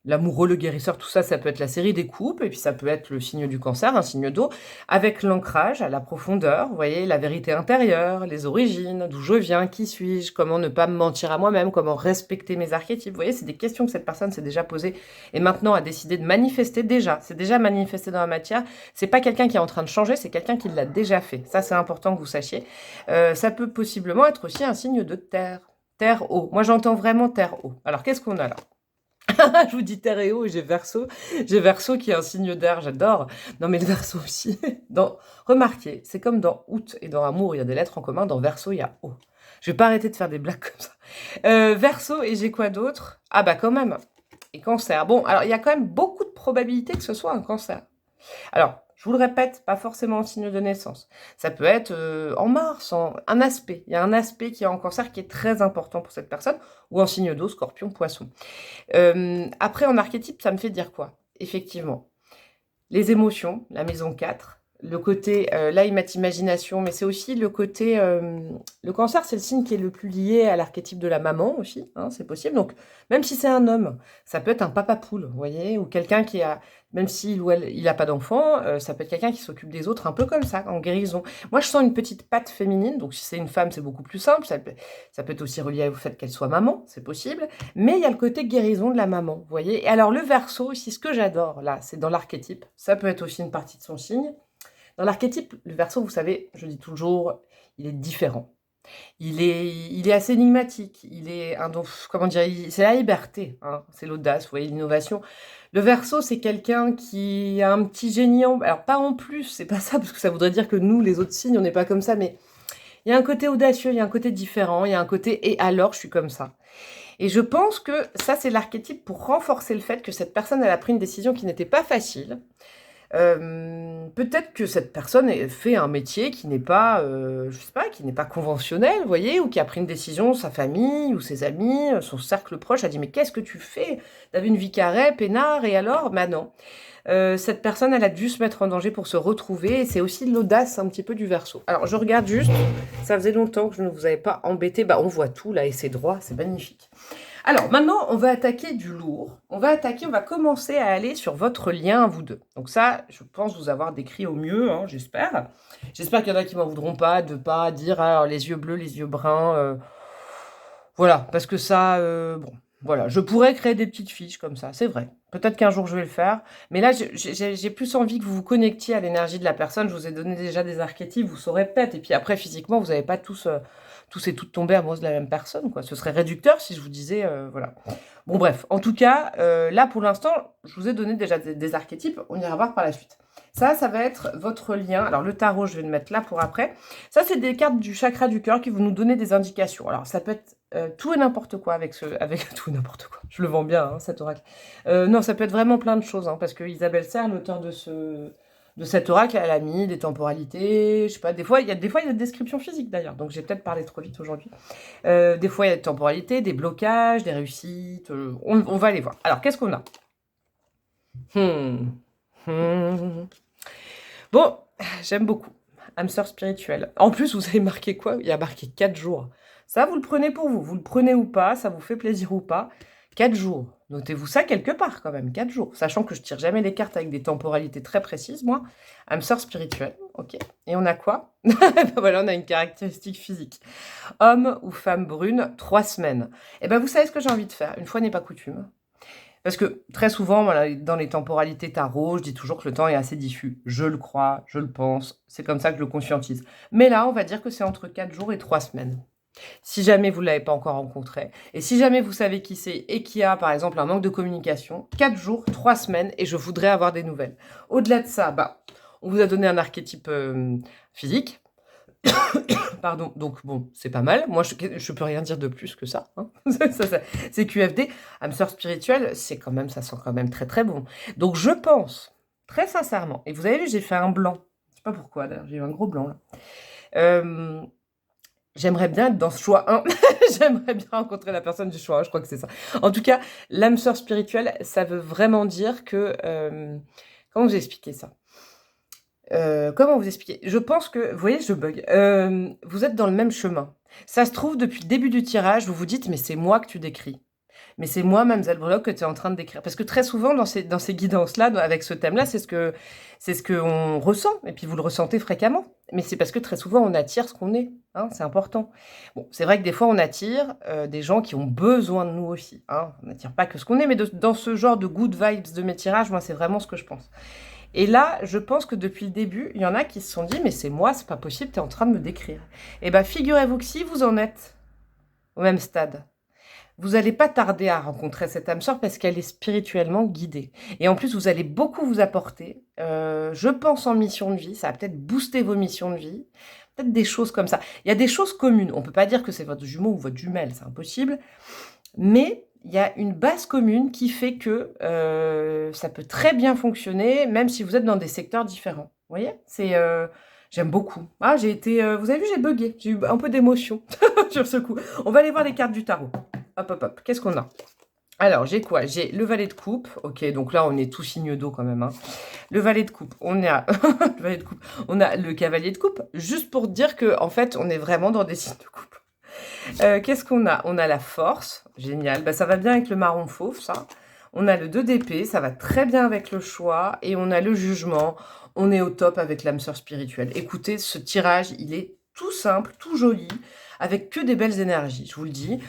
l'amoureux, le guérisseur, tout ça, ça peut être la série des coupes, et puis ça peut être le signe du cancer, un signe d'eau, avec l'ancrage à la profondeur, vous voyez, la vérité intérieure, les origines, d'où je viens, qui suis-je, comment ne pas me mentir à moi-même, comment respecter mes archétypes, vous voyez, c'est des questions que cette personne s'est déjà posées, et maintenant a décidé de manifester déjà, c'est déjà manifesté dans la matière, c'est pas quelqu'un qui est en train de changer, c'est quelqu'un qui l'a déjà fait, ça c'est important que vous sachiez. Ça peut possiblement être aussi un signe de terre, terre-eau, moi j'entends vraiment terre-eau, alors qu'est-ce qu'on a là? Je vous dis terre et eau et j'ai Verseau. J'ai Verseau qui est un signe d'air, j'adore. Non mais le Verseau aussi. Remarquez, c'est comme dans août et dans amour, il y a des lettres en commun. Dans Verseau, il y a eau. Je vais pas arrêter de faire des blagues comme ça. Verseau, et j'ai quoi d'autre? Ah bah quand même. Et cancer. Bon, alors il y a quand même beaucoup de probabilités que ce soit un cancer. Alors, je vous le répète, pas forcément en signe de naissance. Ça peut être en Mars, un aspect. Il y a un aspect qui est en cancer qui est très important pour cette personne, ou en signe d'eau, scorpion, poisson. Après, en archétype, ça me fait dire quoi? Effectivement, les émotions, la maison 4, le côté, là, il m'a imagination, mais c'est aussi le côté, le cancer, c'est le signe qui est le plus lié à l'archétype de la maman aussi, hein, c'est possible. Donc, même si c'est un homme, ça peut être un papa poule, vous voyez, ou quelqu'un qui a, même s'il ou elle, il n'a pas d'enfant, ça peut être quelqu'un qui s'occupe des autres un peu comme ça, en guérison. Moi, je sens une petite patte féminine, donc si c'est une femme, c'est beaucoup plus simple. Ça peut être aussi relié au fait qu'elle soit maman, c'est possible. Mais il y a le côté guérison de la maman, vous voyez. Et alors, le Verseau, ici, ce que j'adore, là, c'est dans l'archétype. Ça peut être aussi une partie de son signe. Dans l'archétype, le Verseau, vous savez, je dis toujours, il est différent. Il est assez énigmatique. Il est comment dire, c'est la liberté, hein, c'est l'audace, vous voyez, l'innovation. Le Verseau, c'est quelqu'un qui a un petit génie alors pas en plus, c'est pas ça, parce que ça voudrait dire que nous, les autres signes, on n'est pas comme ça, mais il y a un côté audacieux, il y a un côté différent, il y a un côté et alors je suis comme ça. Et je pense que ça, c'est l'archétype pour renforcer le fait que cette personne, elle a pris une décision qui n'était pas facile. Peut-être que cette personne fait un métier qui n'est pas, je sais pas, qui n'est pas conventionnel, vous voyez, ou qui a pris une décision, sa famille ou ses amis, son cercle proche a dit mais qu'est-ce que tu fais? T'avais une vie carrée, peinard, et alors? Bah non. Cette personne, elle a dû se mettre en danger pour se retrouver, et c'est aussi l'audace un petit peu du Verseau. Alors je regarde juste, ça faisait longtemps que je ne vous avais pas embêté, bah on voit tout là et c'est droit, c'est magnifique. Alors, maintenant, on va attaquer du lourd. On va commencer à aller sur votre lien, vous deux. Donc ça, je pense vous avoir décrit au mieux, hein, j'espère. J'espère qu'il y en a qui m'en voudront pas, de pas dire alors, les yeux bleus, les yeux bruns. Voilà, parce que ça, bon, voilà. Je pourrais créer des petites fiches comme ça, c'est vrai. Peut-être qu'un jour, je vais le faire. Mais là, j'ai plus envie que vous vous connectiez à l'énergie de la personne. Je vous ai donné déjà des archétypes, vous saurez peut-être. Et puis après, physiquement, vous n'avez pas tous et toutes tombé amoureuses de la même personne, quoi. Ce serait réducteur si je vous disais, voilà. Bon, bref. En tout cas, là, pour l'instant, je vous ai donné déjà des archétypes. On ira voir par la suite. Ça va être votre lien. Alors, le tarot, je vais le mettre là pour après. Ça, c'est des cartes du chakra du cœur qui vont nous donner des indications. Alors, ça peut être tout et n'importe quoi avec tout et n'importe quoi. Je le vends bien, hein, cet oracle. Non, ça peut être vraiment plein de choses, hein, parce que Isabelle Serre, l'auteur de cet oracle, elle a mis des temporalités, je sais pas, des fois il y a des descriptions physiques d'ailleurs, donc j'ai peut-être parlé trop vite aujourd'hui. Des fois il y a des temporalités, des blocages, des réussites, on va les voir. Alors qu'est-ce qu'on a? Bon, j'aime beaucoup. Âme sœur spirituelle. En plus, vous avez marqué quoi? Il y a marqué 4 jours. Ça, vous le prenez pour vous. Vous le prenez ou pas, ça vous fait plaisir ou pas. 4 jours. Notez-vous ça quelque part quand même, 4 jours. Sachant que je tire jamais les cartes avec des temporalités très précises, moi. Âme sœur spirituelle, ok. Et on a quoi? Voilà, on a une caractéristique physique. Homme ou femme brune, 3 semaines. Et ben vous savez ce que j'ai envie de faire? Une fois n'est pas coutume. Parce que très souvent, voilà, dans les temporalités tarot, je dis toujours que le temps est assez diffus. Je le crois, je le pense, c'est comme ça que je le conscientise. Mais là, on va dire que c'est entre 4 jours et 3 semaines. Si jamais vous ne l'avez pas encore rencontré, et si jamais vous savez qui c'est et qu'il y a, par exemple, un manque de communication, 4 jours, 3 semaines et je voudrais avoir des nouvelles. Au-delà de ça, bah, on vous a donné un archétype, physique. Pardon, donc bon, c'est pas mal. Moi, je peux rien dire de plus que ça, hein. C'est QFD. Âme sœur spirituelle, c'est quand même ça sent quand même très, très bon. Donc je pense, très sincèrement, et vous avez vu, j'ai fait un blanc. Je sais pas pourquoi d'ailleurs, j'ai eu un gros blanc là. J'aimerais bien être dans ce choix 1. J'aimerais bien rencontrer la personne du choix 1, je crois que c'est ça. En tout cas, l'âme sœur spirituelle, ça veut vraiment dire que, comment vous expliquer ça? Comment vous expliquer? Je pense que vous voyez, je bug. Vous êtes dans le même chemin. Ça se trouve, depuis le début du tirage, vous vous dites: «Mais c'est moi que tu décris. Mais c'est moi, Mamselle Breloque, que tu es en train de décrire». Parce que très souvent, dans ces guidances-là, avec ce thème-là, c'est ce qu'on ressent, et puis vous le ressentez fréquemment. Mais c'est parce que très souvent, on attire ce qu'on est, hein, c'est important. Bon, c'est vrai que des fois, on attire des gens qui ont besoin de nous aussi, hein. On n'attire pas que ce qu'on est, mais dans ce genre de good vibes de mes tirages, moi, c'est vraiment ce que je pense. Et là, je pense que depuis le début, il y en a qui se sont dit: «Mais c'est moi, c'est pas possible, tu es en train de me décrire». Et bien, figurez-vous que si vous en êtes au même stade, vous n'allez pas tarder à rencontrer cette âme sœur parce qu'elle est spirituellement guidée. Et en plus, vous allez beaucoup vous apporter, je pense en mission de vie, ça va peut-être booster vos missions de vie, peut-être des choses comme ça. Il y a des choses communes, on ne peut pas dire que c'est votre jumeau ou votre jumelle, c'est impossible, mais il y a une base commune qui fait que ça peut très bien fonctionner, même si vous êtes dans des secteurs différents. Vous voyez? J'aime beaucoup. Ah, vous avez vu, j'ai bugué, j'ai eu un peu d'émotion sur ce coup. On va aller voir les cartes du tarot. Hop, hop, hop. Qu'est-ce qu'on a? Alors, j'ai quoi? J'ai le valet de coupe. Ok, donc là, on est tout signe d'eau quand même, hein. Le valet de coupe. On a le valet de coupe. On a le cavalier de coupe. Juste pour dire que, en fait, on est vraiment dans des signes de coupe. Qu'est-ce qu'on a? On a la force. Génial. Bah, ça va bien avec le marron fauve, ça. On a le 2 d'épée. Ça va très bien avec le choix. Et on a le jugement. On est au top avec l'âme sœur spirituelle. Écoutez, ce tirage, il est tout simple, tout joli, avec que des belles énergies, je vous le dis.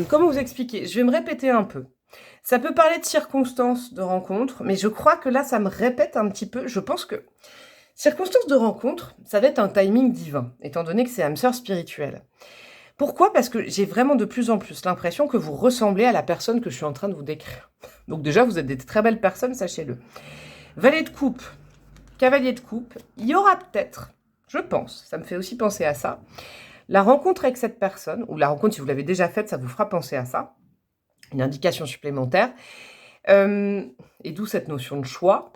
Comment vous expliquer? Je vais me répéter un peu. Ça peut parler de circonstances de rencontre, mais je crois que là, ça me répète un petit peu. Je pense que circonstances de rencontre, ça va être un timing divin, étant donné que c'est âme sœur spirituelle. Pourquoi? Parce que j'ai vraiment de plus en plus l'impression que vous ressemblez à la personne que je suis en train de vous décrire. Donc déjà, vous êtes des très belles personnes, sachez-le. Valet de coupe, cavalier de coupe, il y aura peut-être, je pense, ça me fait aussi penser à ça, la rencontre avec cette personne, ou la rencontre, si vous l'avez déjà faite, ça vous fera penser à ça, une indication supplémentaire, et d'où cette notion de choix.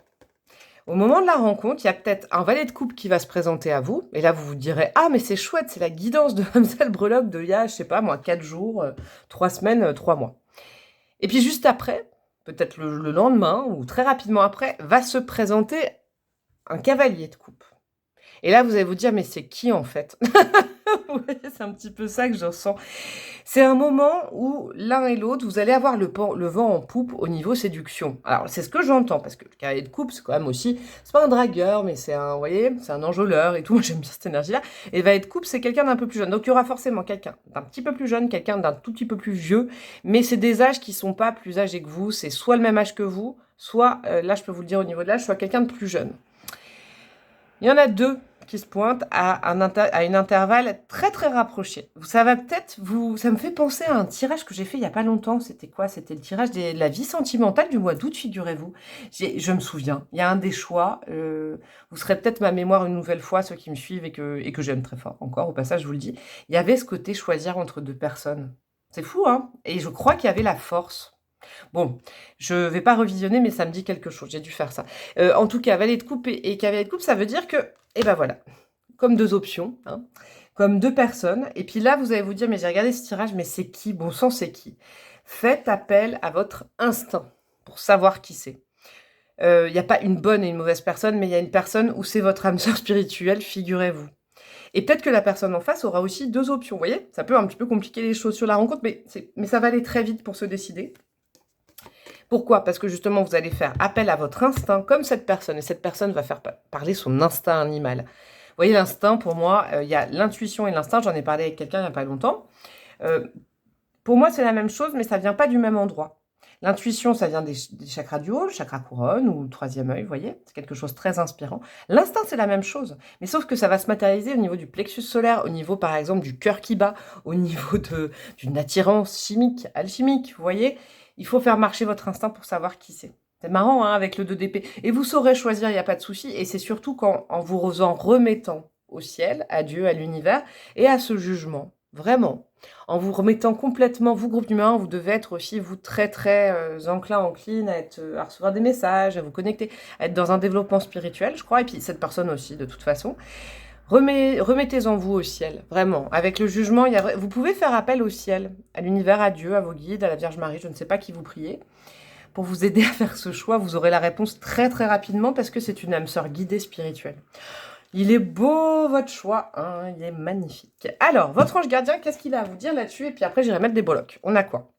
Au moment de la rencontre, il y a peut-être un valet de coupe qui va se présenter à vous, et là, vous vous direz: «Ah, mais c'est chouette, c'est la guidance de Mamselle Breloque de il y a, je sais pas moi, 4 jours, 3 semaines, 3 mois». Et puis juste après, peut-être le lendemain, ou très rapidement après, va se présenter un cavalier de coupe. Et là, vous allez vous dire: «Mais c'est qui, en fait?» Vous voyez, c'est un petit peu ça que je ressens. C'est un moment où l'un et l'autre, vous allez avoir le vent en poupe au niveau séduction. Alors, c'est ce que j'entends, parce que le cavalier de coupe, c'est quand même aussi, c'est pas un dragueur, mais c'est un, vous voyez, c'est un enjôleur et tout. Moi, j'aime bien cette énergie-là. Et le valet de coupe, c'est quelqu'un d'un peu plus jeune. Donc, il y aura forcément quelqu'un d'un petit peu plus jeune, quelqu'un d'un tout petit peu plus vieux, mais c'est des âges qui sont pas plus âgés que vous. C'est soit le même âge que vous, soit, là, je peux vous le dire au niveau de l'âge, soit quelqu'un de plus jeune. Il y en a deux qui se pointent à une intervalle très très rapproché. Ça va peut-être ça me fait penser à un tirage que j'ai fait il y a pas longtemps. C'était quoi? C'était le tirage de la vie sentimentale du mois d'août, figurez-vous. Je me souviens. Il y a un des choix. Vous serez peut-être ma mémoire une nouvelle fois, ceux qui me suivent et que j'aime très fort. Encore au passage, je vous le dis. Il y avait ce côté choisir entre deux personnes. C'est fou, hein? Et je crois qu'il y avait la force. Bon, je vais pas revisionner, mais ça me dit quelque chose. J'ai dû faire ça. En tout cas, valet de coupe et cavalier de coupe, ça veut dire que, et ben voilà, comme deux options, hein, comme deux personnes. Et puis là, vous allez vous dire, mais j'ai regardé ce tirage, mais c'est qui? Bon sang, c'est qui? Faites appel à votre instinct pour savoir qui c'est. Il n'y a pas une bonne et une mauvaise personne, mais il y a une personne où c'est votre âme sœur spirituelle, figurez-vous. Et peut-être que la personne en face aura aussi deux options. Vous voyez, ça peut un petit peu compliquer les choses sur la rencontre, mais ça va aller très vite pour se décider. Pourquoi? Parce que justement, vous allez faire appel à votre instinct comme cette personne. Et cette personne va faire parler son instinct animal. Vous voyez, l'instinct, pour moi, il y a l'intuition et l'instinct. J'en ai parlé avec quelqu'un il n'y a pas longtemps. Pour moi, c'est la même chose, mais ça ne vient pas du même endroit. L'intuition, ça vient des chakras du haut, le chakra couronne ou le troisième œil, vous voyez? C'est quelque chose de très inspirant. L'instinct, c'est la même chose, mais sauf que ça va se matérialiser au niveau du plexus solaire, au niveau, par exemple, du cœur qui bat, au niveau d'une attirance chimique, alchimique, vous voyez? Il faut faire marcher votre instinct pour savoir qui c'est. C'est marrant, hein, avec le 2 d'épée. Et vous saurez choisir, il n'y a pas de souci. Et c'est surtout en vous en remettant au ciel, à Dieu, à l'univers, et à ce jugement. Vraiment. En vous remettant complètement, vous, groupe numéro 1, vous devez être aussi, vous, très, encline à recevoir des messages, à vous connecter, à être dans un développement spirituel, je crois. Et puis, cette personne aussi, de toute façen. Remettez-en vous au ciel, vraiment. Avec le jugement, vous pouvez faire appel au ciel, à l'univers, à Dieu, à vos guides, à la Vierge Marie, je ne sais pas qui vous priez. Pour vous aider à faire ce choix, vous aurez la réponse très rapidement parce que c'est une âme sœur guidée spirituelle. Il est beau votre choix, hein, il est magnifique. Alors, votre ange gardien, qu'est-ce qu'il a à vous dire là-dessus? Et puis après, j'irai mettre des breloques. On a quoi?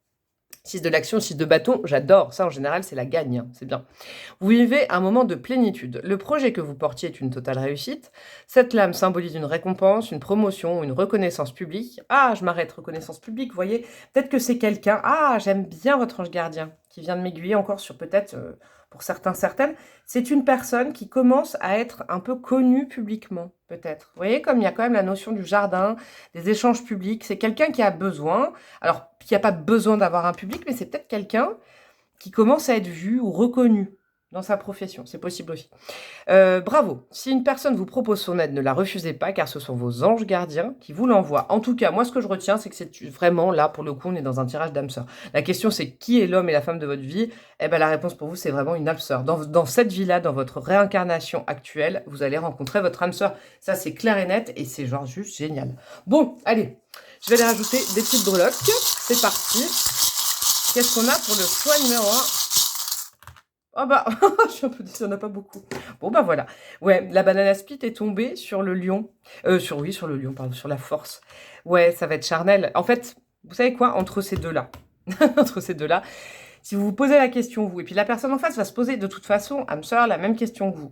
6 de l'action, 6 de bâton, j'adore. Ça, en général, c'est la gagne, hein, c'est bien. Vous vivez un moment de plénitude. Le projet que vous portiez est une totale réussite. Cette lame symbolise une récompense, une promotion, une reconnaissance publique. Ah, je m'arrête, reconnaissance publique, vous voyez. Peut-être que c'est quelqu'un. Ah, j'aime bien votre ange gardien, qui vient de m'aiguiller encore sur peut-être, pour certains, certaines. C'est une personne qui commence à être un peu connue publiquement, peut-être. Vous voyez, comme il y a quand même la notion du jardin, des échanges publics. C'est quelqu'un qui a besoin, alors qui n'a pas besoin d'avoir un public, mais c'est peut-être quelqu'un qui commence à être vu ou reconnu dans sa profession. C'est possible aussi. Bravo. Si une personne vous propose son aide, ne la refusez pas, car ce sont vos anges gardiens qui vous l'envoient. En tout cas, moi, ce que je retiens, c'est que c'est vraiment, là, pour le coup, on est dans un tirage d'âme sœur. La question, c'est qui est l'homme et la femme de votre vie? Eh ben, la réponse pour vous, c'est vraiment une âme sœur. Dans cette vie-là, dans votre réincarnation actuelle, vous allez rencontrer votre âme sœur. Ça, c'est clair et net, et c'est genre juste génial. Bon, allez, je vais aller rajouter des petites breloques. C'est parti. Qu'est-ce qu'on a pour le choix numéro 1? Oh bah, je suis un peu déçue, il n'y en a pas beaucoup. Bon bah voilà. Ouais, la banana split est tombée sur le lion. Sur le lion, pardon, sur la force. Ouais, ça va être charnel. En fait, vous savez quoi? Entre ces deux-là, entre ces deux-là, si vous vous posez la question, vous, et puis la personne en face va se poser de toute façon, âme sœur, la même question que vous.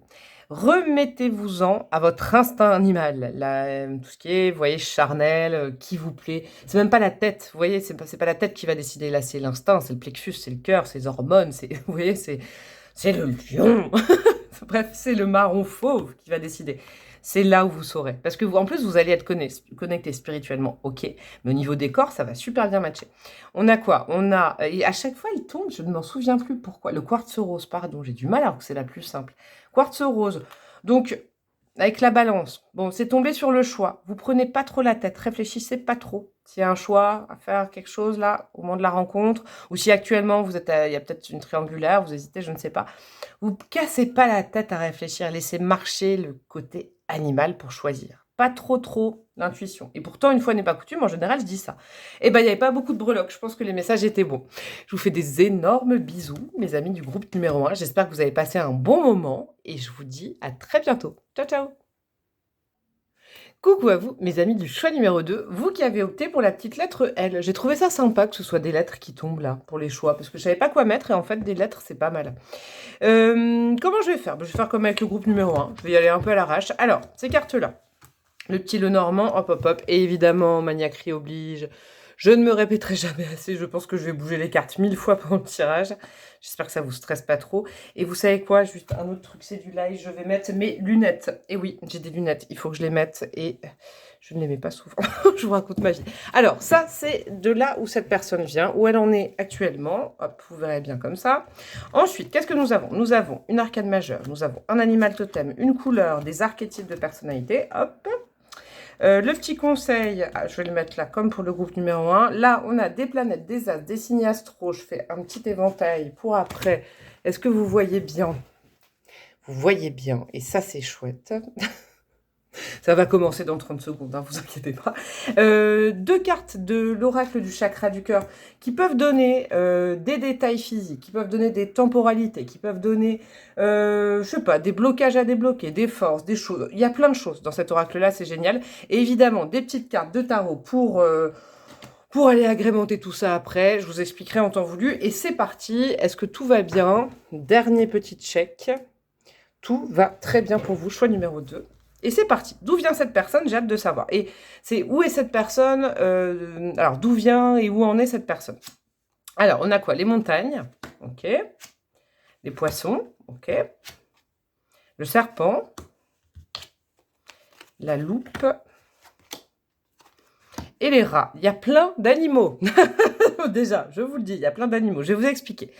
Remettez-vous-en à votre instinct animal, tout ce qui est, vous voyez, charnel, qui vous plaît. C'est même pas la tête, vous voyez, c'est pas la tête qui va décider, là, c'est l'instinct, c'est le plexus, c'est le cœur, c'est les hormones, vous voyez, c'est le lion. Bref, c'est le marron fauve qui va décider. C'est là où vous saurez. Parce que en plus, vous allez être connecté spirituellement, ok. Mais au niveau des corps, ça va super bien matcher. On a quoi? On a, et à chaque fois, il tombe, je ne m'en souviens plus pourquoi. Le quartz rose, pardon, j'ai du mal alors que c'est la plus simple. Quartz rose. Donc, avec la balance, bon, c'est tombé sur le choix. Vous prenez pas trop la tête, réfléchissez pas trop. S'il y a un choix à faire quelque chose là, au moment de la rencontre, ou si actuellement vous êtes, il y a peut-être une triangulaire, vous hésitez, je ne sais pas. Vous cassez pas la tête à réfléchir, laissez marcher le côté animal pour choisir. Pas trop l'intuition. Et pourtant, une fois n'est pas coutume, en général, je dis ça. Eh ben, il n'y avait pas beaucoup de breloques. Je pense que les messages étaient bons. Je vous fais des énormes bisous, mes amis du groupe numéro 1. J'espère que vous avez passé un bon moment et je vous dis à très bientôt. Ciao, ciao! Coucou à vous, mes amis du choix numéro 2, vous qui avez opté pour la petite lettre L. J'ai trouvé ça sympa que ce soit des lettres qui tombent là, pour les choix, parce que je savais pas quoi mettre, et en fait, des lettres, c'est pas mal. Comment je vais faire? Je vais faire comme avec le groupe numéro 1, je vais y aller un peu à l'arrache. Alors, ces cartes-là, le petit Lenormand, hop hop hop, et évidemment, maniaquerie oblige. Je ne me répéterai jamais assez, je pense que je vais bouger les cartes 1000 fois pendant le tirage. J'espère que ça vous stresse pas trop. Et vous savez quoi, juste un autre truc, c'est du live, je vais mettre mes lunettes. Et oui, j'ai des lunettes, il faut que je les mette et je ne les mets pas souvent. Je vous raconte ma vie. Alors, ça, c'est de là où cette personne vient, où elle en est actuellement. Hop, vous verrez bien comme ça. Ensuite, qu'est-ce que nous avons? Nous avons une arcane majeure, nous avons un animal totem, une couleur, des archétypes de personnalité. Hop. Le petit conseil, je vais le mettre là comme pour le groupe numéro 1. Là, on a des planètes, des as, des signes astro. Je fais un petit éventail pour après. Est-ce que vous voyez bien? Vous voyez bien. Et ça, c'est chouette. Ça va commencer dans 30 secondes, hein, vous inquiétez pas. 2 cartes de l'oracle du chakra du cœur qui peuvent donner des détails physiques, qui peuvent donner des temporalités, qui peuvent donner, je sais pas, des blocages à débloquer, des forces, des choses. Il y a plein de choses dans cet oracle-là, c'est génial. Et évidemment, des petites cartes de tarot pour aller agrémenter tout ça après. Je vous expliquerai en temps voulu. Et c'est parti. Est-ce que tout va bien? Dernier petit check. Tout va très bien pour vous. Choix numéro 2. Et c'est parti. D'où vient cette personne? J'ai hâte de savoir. Et c'est où est cette personne? Alors, d'où vient et où en est cette personne? Alors, on a quoi? Les montagnes, ok. Les poissons, ok. Le serpent, la loupe et les rats. Il y a plein d'animaux. Déjà, je vous le dis, il y a plein d'animaux. Je vais vous expliquer.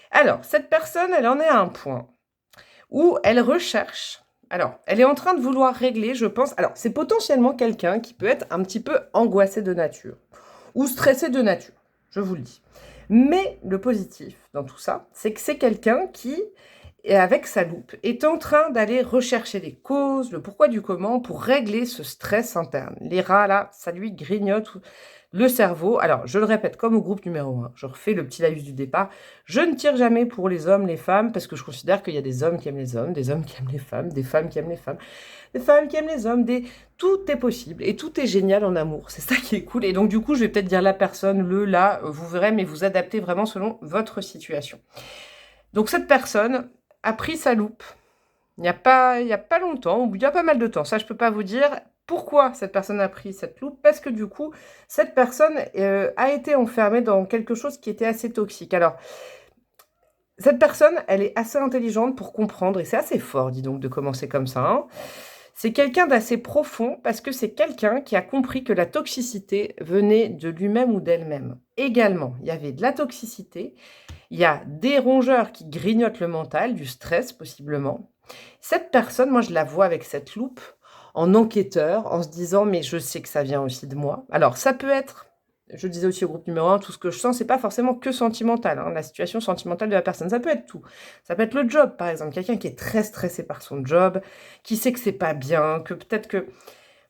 Alors, cette personne, elle en est à un point où elle recherche. Alors, elle est en train de vouloir régler, je pense. Alors, c'est potentiellement quelqu'un qui peut être un petit peu angoissé de nature ou stressé de nature, je vous le dis. Mais le positif dans tout ça, c'est que c'est quelqu'un qui, avec sa loupe, est en train d'aller rechercher les causes, le pourquoi du comment pour régler ce stress interne. Les rats, là, ça lui grignote le cerveau. Alors, je le répète, comme au groupe numéro 1, je refais le petit laïus du départ. Je ne tire jamais pour les hommes, les femmes, parce que je considère qu'il y a des hommes qui aiment les hommes, des hommes qui aiment les femmes, des femmes qui aiment les femmes, des femmes qui aiment les hommes, tout est possible et tout est génial en amour. C'est ça qui est cool. Et donc, du coup, je vais peut-être dire la personne, le, là, vous verrez, mais vous adaptez vraiment selon votre situation. Donc, cette personne a pris sa loupe. Il n'y a pas longtemps, ou il y a pas mal de temps, ça je peux pas vous dire. Pourquoi cette personne a pris cette loupe? Parce que du coup, cette personne a été enfermée dans quelque chose qui était assez toxique. Alors, cette personne, elle est assez intelligente pour comprendre, et c'est assez fort, dis donc, de commencer comme ça, hein. C'est quelqu'un d'assez profond, parce que c'est quelqu'un qui a compris que la toxicité venait de lui-même ou d'elle-même. Également, il y avait de la toxicité, il y a des rongeurs qui grignotent le mental, du stress possiblement. Cette personne, moi, je la vois avec cette loupe en enquêteur, en se disant, mais je sais que ça vient aussi de moi. Alors, ça peut être, je disais aussi au groupe numéro 1, tout ce que je sens, c'est pas forcément que sentimental, hein, la situation sentimentale de la personne. Ça peut être tout. Ça peut être le job, par exemple. Quelqu'un qui est très stressé par son job, qui sait que c'est pas bien, que peut-être que... Vous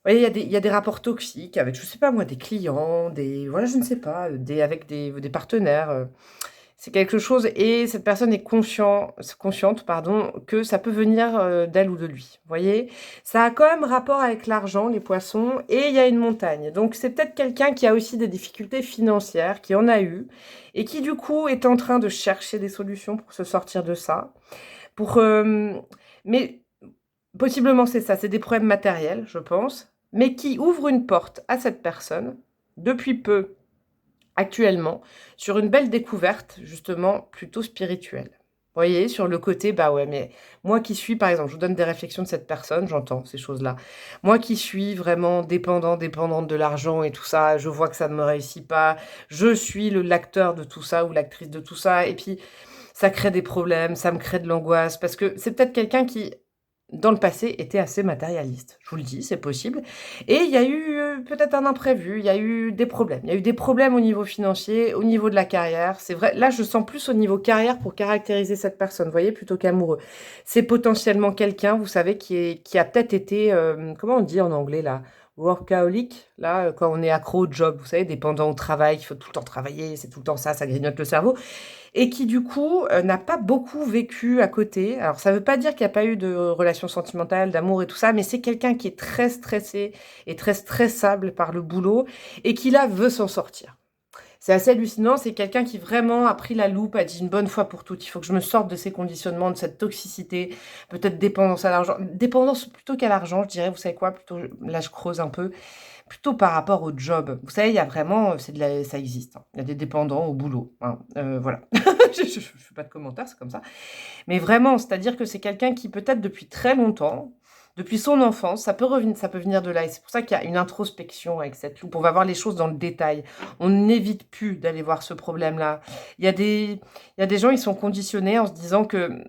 voyez, il y a des rapports toxiques avec, je sais pas moi, des clients, voilà, je ne sais pas, avec des partenaires. C'est quelque chose et cette personne est consciente pardon, que ça peut venir, d'elle ou de lui. Vous voyez? Ça a quand même rapport avec l'argent, les poissons et il y a une montagne. Donc c'est peut-être quelqu'un qui a aussi des difficultés financières, qui en a eu et qui du coup est en train de chercher des solutions pour se sortir de ça. Mais possiblement c'est ça, c'est des problèmes matériels, je pense, mais qui ouvre une porte à cette personne, depuis peu, actuellement, sur une belle découverte, justement, plutôt spirituelle. Vous voyez, sur le côté, bah ouais, mais moi qui suis, par exemple, je vous donne des réflexions de cette personne, j'entends ces choses-là. Moi qui suis vraiment dépendante de l'argent et tout ça, je vois que ça ne me réussit pas, je suis l'acteur de tout ça ou l'actrice de tout ça, et puis ça crée des problèmes, ça me crée de l'angoisse, parce que c'est peut-être quelqu'un qui, dans le passé, était assez matérialiste. Je vous le dis, c'est possible. Et il y a eu peut-être un imprévu, il y a eu des problèmes. Il y a eu des problèmes au niveau financier, au niveau de la carrière. C'est vrai, là, je sens plus au niveau carrière pour caractériser cette personne, vous voyez, plutôt qu'amoureux. C'est potentiellement quelqu'un, vous savez, qui a peut-être été, comment on dit en anglais, là? Workaholic, là, quand on est accro au job, vous savez, dépendant au travail, il faut tout le temps travailler, c'est tout le temps ça, ça grignote le cerveau et qui du coup, n'a pas beaucoup vécu à côté. Alors ça veut pas dire qu'il y a pas eu de relations sentimentales, d'amour et tout ça, mais c'est quelqu'un qui est très stressé et très stressable par le boulot et qui là veut s'en sortir. C'est assez hallucinant, c'est quelqu'un qui vraiment a pris la loupe, a dit une bonne fois pour toutes, il faut que je me sorte de ces conditionnements, de cette toxicité, peut-être dépendance à l'argent, dépendance plutôt qu'à l'argent, je dirais, vous savez quoi, plutôt, là je creuse un peu, plutôt par rapport au job. Vous savez, il y a vraiment, ça existe, hein. Il y a des dépendants au boulot, hein, voilà. Je fais pas de commentaires, c'est comme ça. Mais vraiment, c'est-à-dire que c'est quelqu'un qui peut-être depuis très longtemps, depuis son enfance, ça peut venir de là. Et c'est pour ça qu'il y a une introspection avec cette loupe. On va voir les choses dans le détail. On n'évite plus d'aller voir ce problème-là. Il y a des gens, ils sont conditionnés en se disant que, vous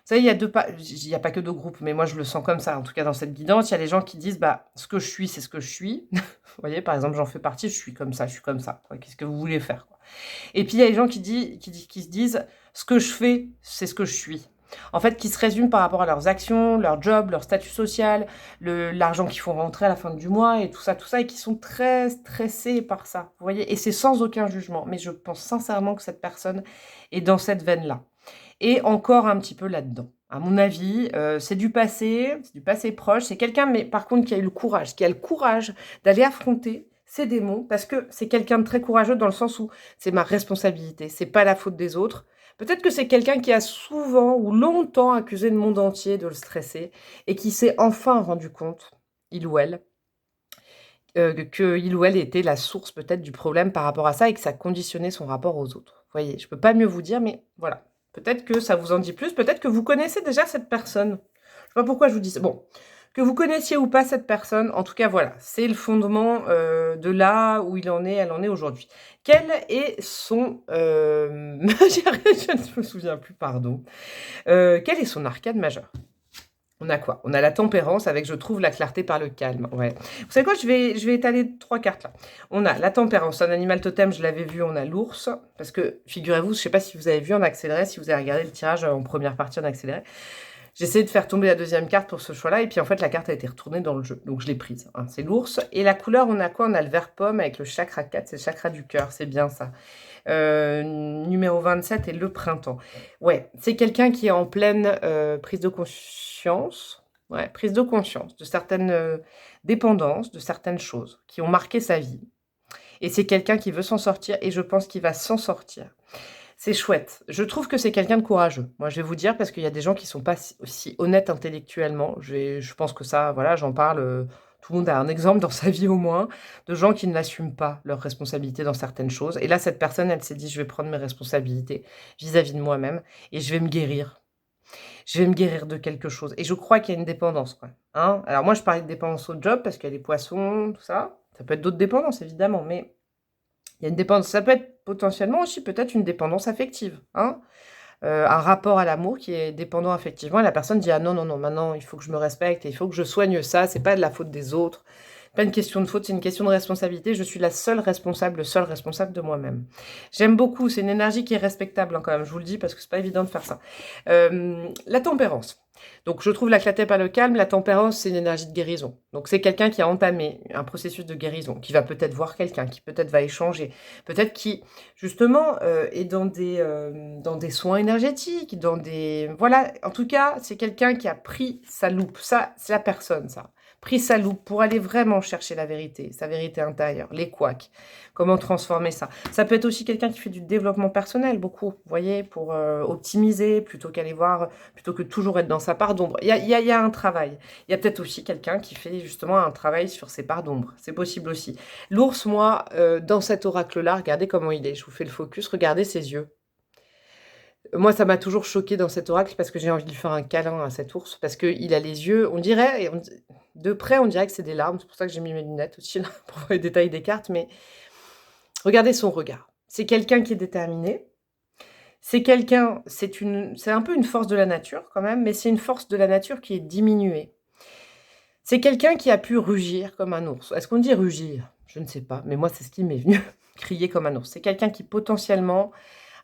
savez, il y a pas que deux groupes, mais moi je le sens comme ça. En tout cas, dans cette guidance, il y a les gens qui disent, bah, ce que je suis, c'est ce que je suis. Vous voyez, par exemple, j'en fais partie, je suis comme ça, je suis comme ça. Qu'est-ce que vous voulez faire, quoi. Et puis il y a les gens qui se disent, ce que je fais, c'est ce que je suis. En fait, qui se résument par rapport à leurs actions, leur job, leur statut social, l'argent qu'ils font rentrer à la fin du mois et tout ça, et qui sont très stressés par ça, vous voyez. Et c'est sans aucun jugement, mais je pense sincèrement que cette personne est dans cette veine-là. Et encore un petit peu là-dedans. À mon avis, c'est du passé proche, c'est quelqu'un, mais par contre, qui a eu le courage, qui a le courage d'aller affronter ces démons, parce que c'est quelqu'un de très courageux dans le sens où c'est ma responsabilité, c'est pas la faute des autres. Peut-être que c'est quelqu'un qui a souvent ou longtemps accusé le monde entier de le stresser et qui s'est enfin rendu compte, il ou elle, que il ou elle était la source peut-être du problème par rapport à ça et que ça conditionnait son rapport aux autres. Vous voyez, je ne peux pas mieux vous dire, mais voilà. Peut-être que ça vous en dit plus, peut-être que vous connaissez déjà cette personne. Je ne sais pas pourquoi je vous dis ça. Bon, que vous connaissiez ou pas cette personne, en tout cas, voilà, c'est le fondement de là où il en est, elle en est aujourd'hui. Quel est son... je ne me souviens plus, pardon. Quel est son arcane majeur? On a quoi? On a la tempérance avec, je trouve, la clarté par le calme. Ouais. Vous savez quoi? Je vais étaler 3 cartes là. On a la tempérance, un animal totem, je l'avais vu, on a l'ours. Parce que, figurez-vous, je ne sais pas si vous avez vu en accéléré, si vous avez regardé le tirage en première partie en accéléré. J'ai essayé de faire tomber la deuxième carte pour ce choix-là, et puis en fait, la carte a été retournée dans le jeu. Donc je l'ai prise. Hein. C'est l'ours. Et la couleur, on a quoi? On a le vert pomme avec le chakra 4, c'est le chakra du cœur, c'est bien ça. Numéro 27 et le printemps. Ouais, c'est quelqu'un qui est en pleine prise de conscience. Ouais, prise de conscience de certaines dépendances, de certaines choses qui ont marqué sa vie. Et c'est quelqu'un qui veut s'en sortir et je pense qu'il va s'en sortir. C'est chouette. Je trouve que c'est quelqu'un de courageux. Moi, je vais vous dire, parce qu'il y a des gens qui ne sont pas aussi honnêtes intellectuellement. Je pense que ça, voilà, j'en parle. Tout le monde a un exemple dans sa vie au moins, de gens qui n'assument pas leurs responsabilités dans certaines choses. Et là, cette personne, elle s'est dit, je vais prendre mes responsabilités vis-à-vis de moi-même et je vais me guérir. Je vais me guérir de quelque chose. Et je crois qu'il y a une dépendance, quoi. Hein. Alors moi, je parlais de dépendance au job, parce qu'il y a les poissons, tout ça. Ça peut être d'autres dépendances, évidemment, mais il y a une dépendance. Ça peut être potentiellement aussi peut-être une dépendance affective. Hein. Un rapport à l'amour qui est dépendant affectivement. Et la personne dit, ah non, non, non, maintenant, il faut que je me respecte et il faut que je soigne ça. C'est pas de la faute des autres. Pas une question de faute, c'est une question de responsabilité. Je suis la seule responsable, le seul responsable de moi-même. J'aime beaucoup, c'est une énergie qui est respectable hein, quand même, je vous le dis, parce que c'est pas évident de faire ça. La tempérance. Donc je trouve la clarté par le calme, la tempérance, c'est une énergie de guérison. Donc c'est quelqu'un qui a entamé un processus de guérison, qui va peut-être voir quelqu'un, qui peut-être va échanger, peut-être qui, justement, est dans des soins énergétiques, dans des... Voilà, en tout cas, c'est quelqu'un qui a pris sa loupe. Ça, c'est la personne, ça. Pris sa loupe pour aller vraiment chercher la vérité, sa vérité intérieure, les couacs, comment transformer ça. Ça peut être aussi quelqu'un qui fait du développement personnel, beaucoup, vous voyez, pour optimiser, plutôt qu'aller voir, plutôt que toujours être dans sa part d'ombre. Il y a un travail. Il y a peut-être aussi quelqu'un qui fait justement un travail sur ses parts d'ombre. C'est possible aussi. L'ours, moi, dans cet oracle-là, regardez comment il est. Je vous fais le focus, regardez ses yeux. Moi, ça m'a toujours choqué dans cet oracle parce que j'ai envie de lui faire un câlin à cet ours parce qu'il a les yeux, on dirait, de près, on dirait que c'est des larmes. C'est pour ça que j'ai mis mes lunettes aussi là, pour voir les détails des cartes. Mais regardez son regard. C'est quelqu'un qui est déterminé. C'est quelqu'un, c'est un peu une force de la nature quand même, mais c'est une force de la nature qui est diminuée. C'est quelqu'un qui a pu rugir comme un ours. Est-ce qu'on dit rugir? Je ne sais pas, mais moi, c'est ce qui m'est venu. Crier comme un ours. C'est quelqu'un qui potentiellement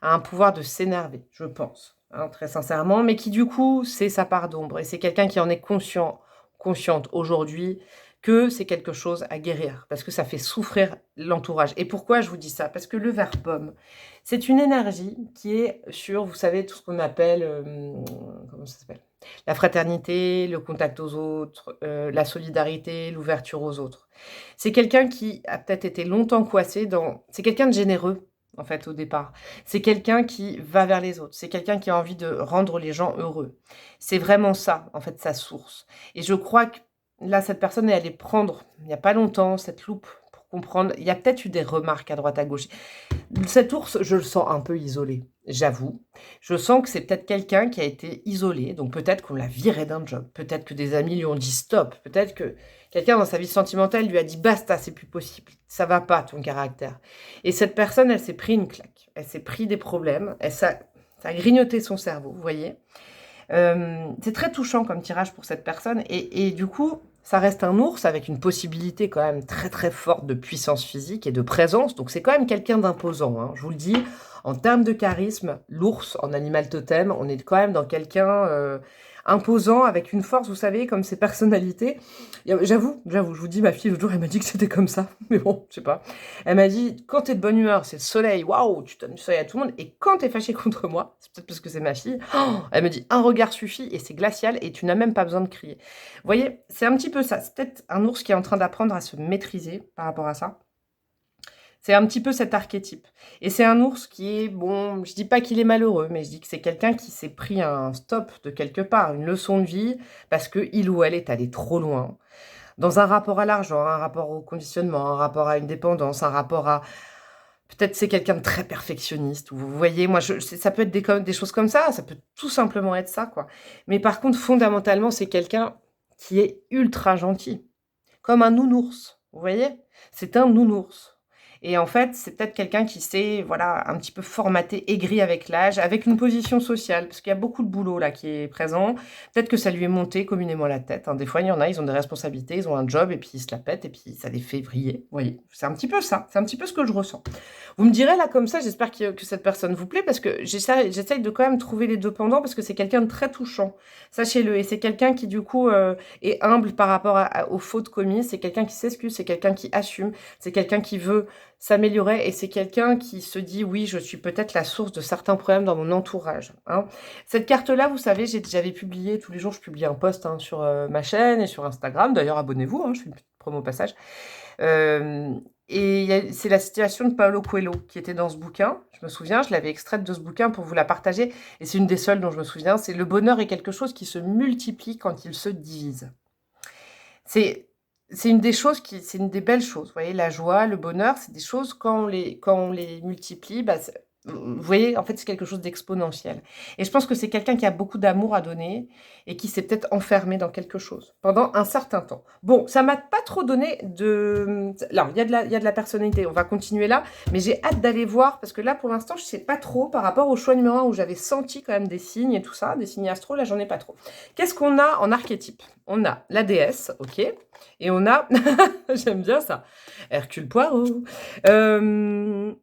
a un pouvoir de s'énerver, je pense, hein, très sincèrement, mais qui du coup, c'est sa part d'ombre. Et c'est quelqu'un qui en est consciente aujourd'hui que c'est quelque chose à guérir, parce que ça fait souffrir l'entourage. Et pourquoi je vous dis ça? Parce que le vert pomme, c'est une énergie qui est sur, vous savez, tout ce qu'on appelle, comment ça s'appelle? La fraternité, le contact aux autres, la solidarité, l'ouverture aux autres. C'est quelqu'un qui a peut-être été longtemps coincé dans... C'est quelqu'un de généreux, en fait, au départ. C'est quelqu'un qui va vers les autres. C'est quelqu'un qui a envie de rendre les gens heureux. C'est vraiment ça, en fait, sa source. Et je crois que là, cette personne est allée prendre, il n'y a pas longtemps, cette loupe pour comprendre. Il y a peut-être eu des remarques à droite, à gauche. Cet ours, je le sens un peu isolé, j'avoue. Je sens que c'est peut-être quelqu'un qui a été isolé. Donc peut-être qu'on l'a viré d'un job. Peut-être que des amis lui ont dit stop. Peut-être que quelqu'un dans sa vie sentimentale lui a dit basta, c'est plus possible. Ça va pas ton caractère. Et cette personne, elle s'est pris une claque. Elle s'est pris des problèmes. Ça a grignoté son cerveau, vous voyez. C'est très touchant comme tirage pour cette personne. Et du coup, ça reste un ours avec une possibilité quand même très très forte de puissance physique et de présence. Donc c'est quand même quelqu'un d'imposant. Hein. Je vous le dis, en termes de charisme, l'ours en animal totem, on est quand même dans quelqu'un imposant avec une force, vous savez, comme ses personnalités. J'avoue, je vous dis, ma fille l'autre jour, elle m'a dit que c'était comme ça. Mais bon, je sais pas. Elle m'a dit, quand t'es de bonne humeur, c'est le soleil, waouh, tu donnes du soleil à tout le monde. Et quand t'es fâchée contre moi, c'est peut-être parce que c'est ma fille, elle me dit, un regard suffit et c'est glacial et tu n'as même pas besoin de crier. Vous voyez, c'est un petit peu ça. C'est peut-être un ours qui est en train d'apprendre à se maîtriser par rapport à ça. C'est un petit peu cet archétype. Et c'est un ours qui est, bon, je dis pas qu'il est malheureux, mais je dis que c'est quelqu'un qui s'est pris un stop de quelque part, une leçon de vie, parce que il ou elle est allé trop loin. Dans un rapport à l'argent, un rapport au conditionnement, un rapport à une dépendance, un rapport à Peut-être c'est quelqu'un de très perfectionniste, ou vous voyez, moi, ça peut être des choses comme ça peut tout simplement être ça, quoi. Mais par contre, fondamentalement, c'est quelqu'un qui est ultra gentil, comme un nounours, vous voyez? C'est un nounours et en fait, c'est peut-être quelqu'un qui s'est, voilà, un petit peu formaté, aigri avec l'âge, avec une position sociale, parce qu'il y a beaucoup de boulot là qui est présent. Peut-être que ça lui est monté communément à la tête, hein. Des fois, il y en a, ils ont des responsabilités, ils ont un job et puis ils se la pètent et puis ça les fait vriller, vous voyez? C'est un petit peu ça, c'est un petit peu ce que je ressens. Vous me direz là comme ça, j'espère que cette personne vous plaît parce que j'essaye de quand même trouver les 2 pendants parce que c'est quelqu'un de très touchant, sachez-le et c'est quelqu'un qui du coup, est humble par rapport aux fautes commises, c'est quelqu'un qui s'excuse, c'est quelqu'un qui assume, c'est quelqu'un qui veut s'améliorer et c'est quelqu'un qui se dit: «Oui, je suis peut-être la source de certains problèmes dans mon entourage», hein. Cette carte-là, vous savez, j'avais publié tous les jours, je publie un post, hein, sur, ma chaîne et sur Instagram. D'ailleurs, abonnez-vous, hein, je fais une petite promo au passage. Hem et c'est la situation de Paulo Coelho qui était dans ce bouquin. Je me souviens, je l'avais extraite de ce bouquin pour vous la partager et c'est une des seules dont je me souviens. C'est: «Le bonheur est quelque chose qui se multiplie quand il se divise». C'est c'est une des choses c'est une des belles choses. Vous voyez, la joie, le bonheur, c'est des choses quand on les multiplie, bah, vous voyez, en fait, c'est quelque chose d'exponentiel et je pense que c'est quelqu'un qui a beaucoup d'amour à donner et qui s'est peut-être enfermé dans quelque chose pendant un certain temps. Bon, ça m'a pas trop donné alors il y a de la personnalité, on va continuer là, mais j'ai hâte d'aller voir parce que là, pour l'instant, je sais pas trop par rapport au choix numéro 1 où j'avais senti quand même des signes et tout ça, des signes astro, là, j'en ai pas trop. Qu'est-ce qu'on a en archétype? On a la déesse, OK, et on a j'aime bien ça, Hercule Poirot. Hem,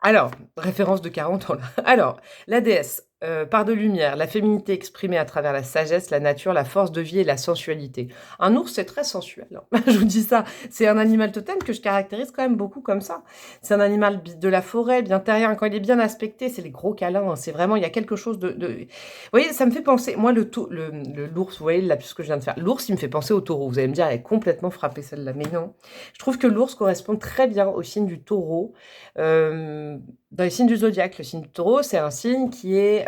alors, référence de 40 ans là. Alors, la déesse, part de lumière, la féminité exprimée à travers la sagesse, la nature, la force de vie et la sensualité. Un ours, c'est très sensuel, hein. Je vous dis ça, c'est un animal totem que je caractérise quand même beaucoup comme ça. C'est un animal de la forêt, bien terrien. Quand il est bien aspecté, c'est les gros câlins, hein. C'est vraiment il y a quelque chose vous voyez, ça me fait penser moi l'ours, vous voyez là, ce que je viens de faire? L'ours, il me fait penser au taureau. Vous allez me dire: «Elle est complètement frappée celle-là», mais non. Je trouve que l'ours correspond très bien au signe du taureau. Dans les signes du zodiaque, le signe du taureau, c'est un signe qui est,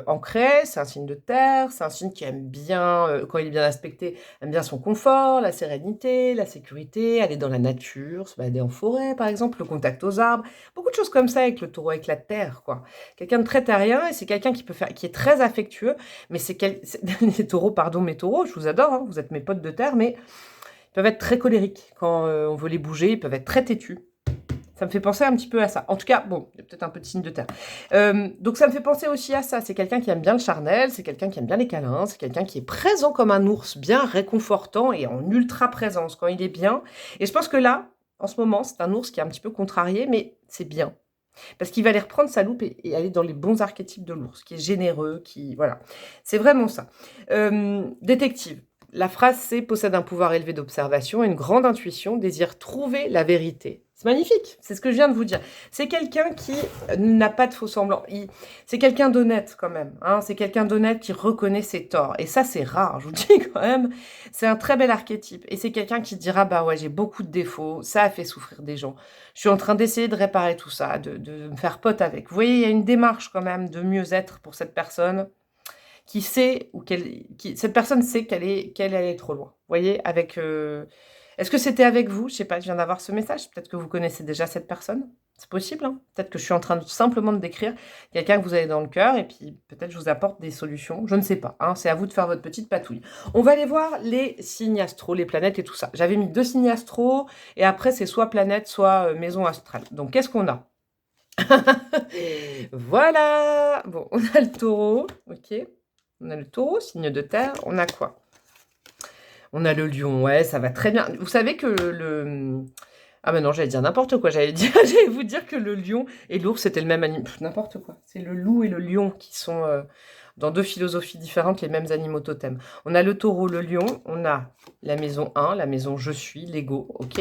ancré, c'est un signe de terre, c'est un signe qui aime bien, quand il est bien aspecté, aime bien son confort, la sérénité, la sécurité, aller dans la nature, se balader en forêt, par exemple, le contact aux arbres. Beaucoup de choses comme ça avec le taureau, avec la terre, quoi. Quelqu'un de très terrien et c'est quelqu'un qui est très affectueux, mais c'est les taureaux, pardon, mes taureaux, je vous adore, hein, vous êtes mes potes de terre, mais ils peuvent être très colériques quand, on veut les bouger, ils peuvent être très têtus. Ça me fait penser un petit peu à ça. En tout cas, bon, il y a peut-être un peu de signe de terre. Donc ça me fait penser aussi à ça. C'est quelqu'un qui aime bien le charnel, c'est quelqu'un qui aime bien les câlins, c'est quelqu'un qui est présent comme un ours, bien réconfortant et en ultra présence quand il est bien. Et je pense que là, en ce moment, c'est un ours qui est un petit peu contrarié, mais c'est bien. Parce qu'il va aller reprendre sa loupe et aller dans les bons archétypes de l'ours, qui est généreux, qui... Voilà. C'est vraiment ça. Détective. La phrase c'est: possède un pouvoir élevé d'observation, une grande intuition, désire trouver la vérité. C'est magnifique, c'est ce que je viens de vous dire. C'est quelqu'un qui n'a pas de faux semblants. C'est quelqu'un d'honnête quand même, hein. C'est quelqu'un d'honnête qui reconnaît ses torts. Et ça, c'est rare, je vous dis quand même. C'est un très bel archétype. Et c'est quelqu'un qui dira: bah ouais, j'ai beaucoup de défauts, ça a fait souffrir des gens. Je suis en train d'essayer de réparer tout ça, de me faire pote avec. Vous voyez, il y a une démarche quand même de mieux-être pour cette personne qui sait ou cette personne sait qu'elle est trop loin. Vous voyez, avec, est-ce que c'était avec vous? Je sais pas, je viens d'avoir ce message. Peut-être que vous connaissez déjà cette personne. C'est possible, hein. Peut-être que je suis en train simplement de décrire quelqu'un que vous avez dans le cœur et puis peut-être je vous apporte des solutions. Je ne sais pas, hein. C'est à vous de faire votre petite patouille. On va aller voir les signes astro, les planètes et tout ça. J'avais mis 2 signes astro et après c'est soit planète, soit, maison astrale. Donc qu'est-ce qu'on a? Voilà! Bon, on a le taureau, OK. On a le taureau, signe de terre. On a quoi? On a le lion, ouais, ça va très bien. Vous savez que ah mais non, j'allais dire n'importe quoi. J'allais vous dire que le lion et l'ours, c'était le même animal. N'importe quoi. C'est le loup et le lion qui sont, dans 2 philosophies différentes, les mêmes animaux totems. On a le taureau, le lion, on a la maison 1, la maison je suis, l'ego, OK.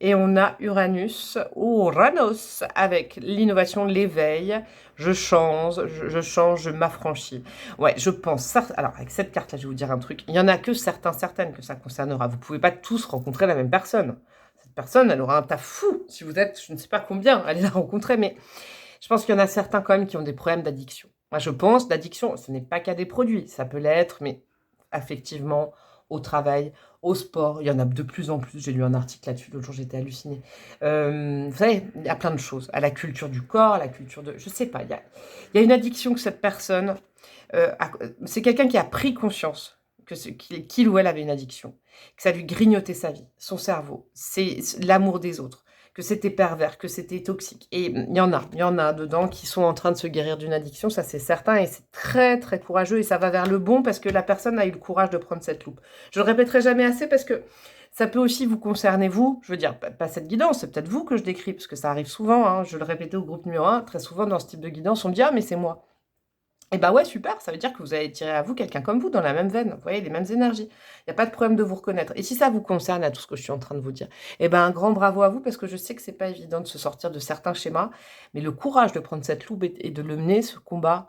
Et on a Uranus, ou Uranus, avec l'innovation, l'éveil. Je change, je m'affranchis. Ouais, je pense. Alors, avec cette carte-là, je vais vous dire un truc. Il n'y en a que certaines que ça concernera. Vous ne pouvez pas tous rencontrer la même personne. Cette personne, elle aura un taf fou. Si vous êtes, je ne sais pas combien, allez la rencontrer. Mais je pense qu'il y en a certains quand même qui ont des problèmes d'addiction. Moi, je pense, d'addiction, ce n'est pas qu'à des produits. Ça peut l'être, mais affectivement, au travail, au sport. Il y en a de plus en plus. J'ai lu un article là-dessus l'autre jour, j'étais hallucinée. Vous savez, il y a plein de choses. À la culture du corps, à la culture de... Je sais pas, il y a une addiction que cette personne... c'est quelqu'un qui a pris conscience qu'il ou elle avait une addiction, que ça lui grignotait sa vie, son cerveau, c'est l'amour des autres, que c'était pervers, que c'était toxique. Et il y en a dedans qui sont en train de se guérir d'une addiction, ça c'est certain, et c'est très très courageux, et ça va vers le bon parce que la personne a eu le courage de prendre cette loupe. Je le répéterai jamais assez parce que ça peut aussi vous concerner, vous. Je veux dire, pas cette guidance, c'est peut-être vous que je décris, parce que ça arrive souvent, hein. Je le répétais au groupe numéro 1, très souvent dans ce type de guidance, on me dit « Ah, mais c'est moi ». Et bah ouais, super, ça veut dire que vous avez tiré à vous quelqu'un comme vous, dans la même veine, vous voyez, les mêmes énergies. Il n'y a pas de problème de vous reconnaître. Et si ça vous concerne, à tout ce que je suis en train de vous dire, eh ben un grand bravo à vous, parce que je sais que c'est pas évident de se sortir de certains schémas, mais le courage de prendre cette loupe et de le mener, ce combat,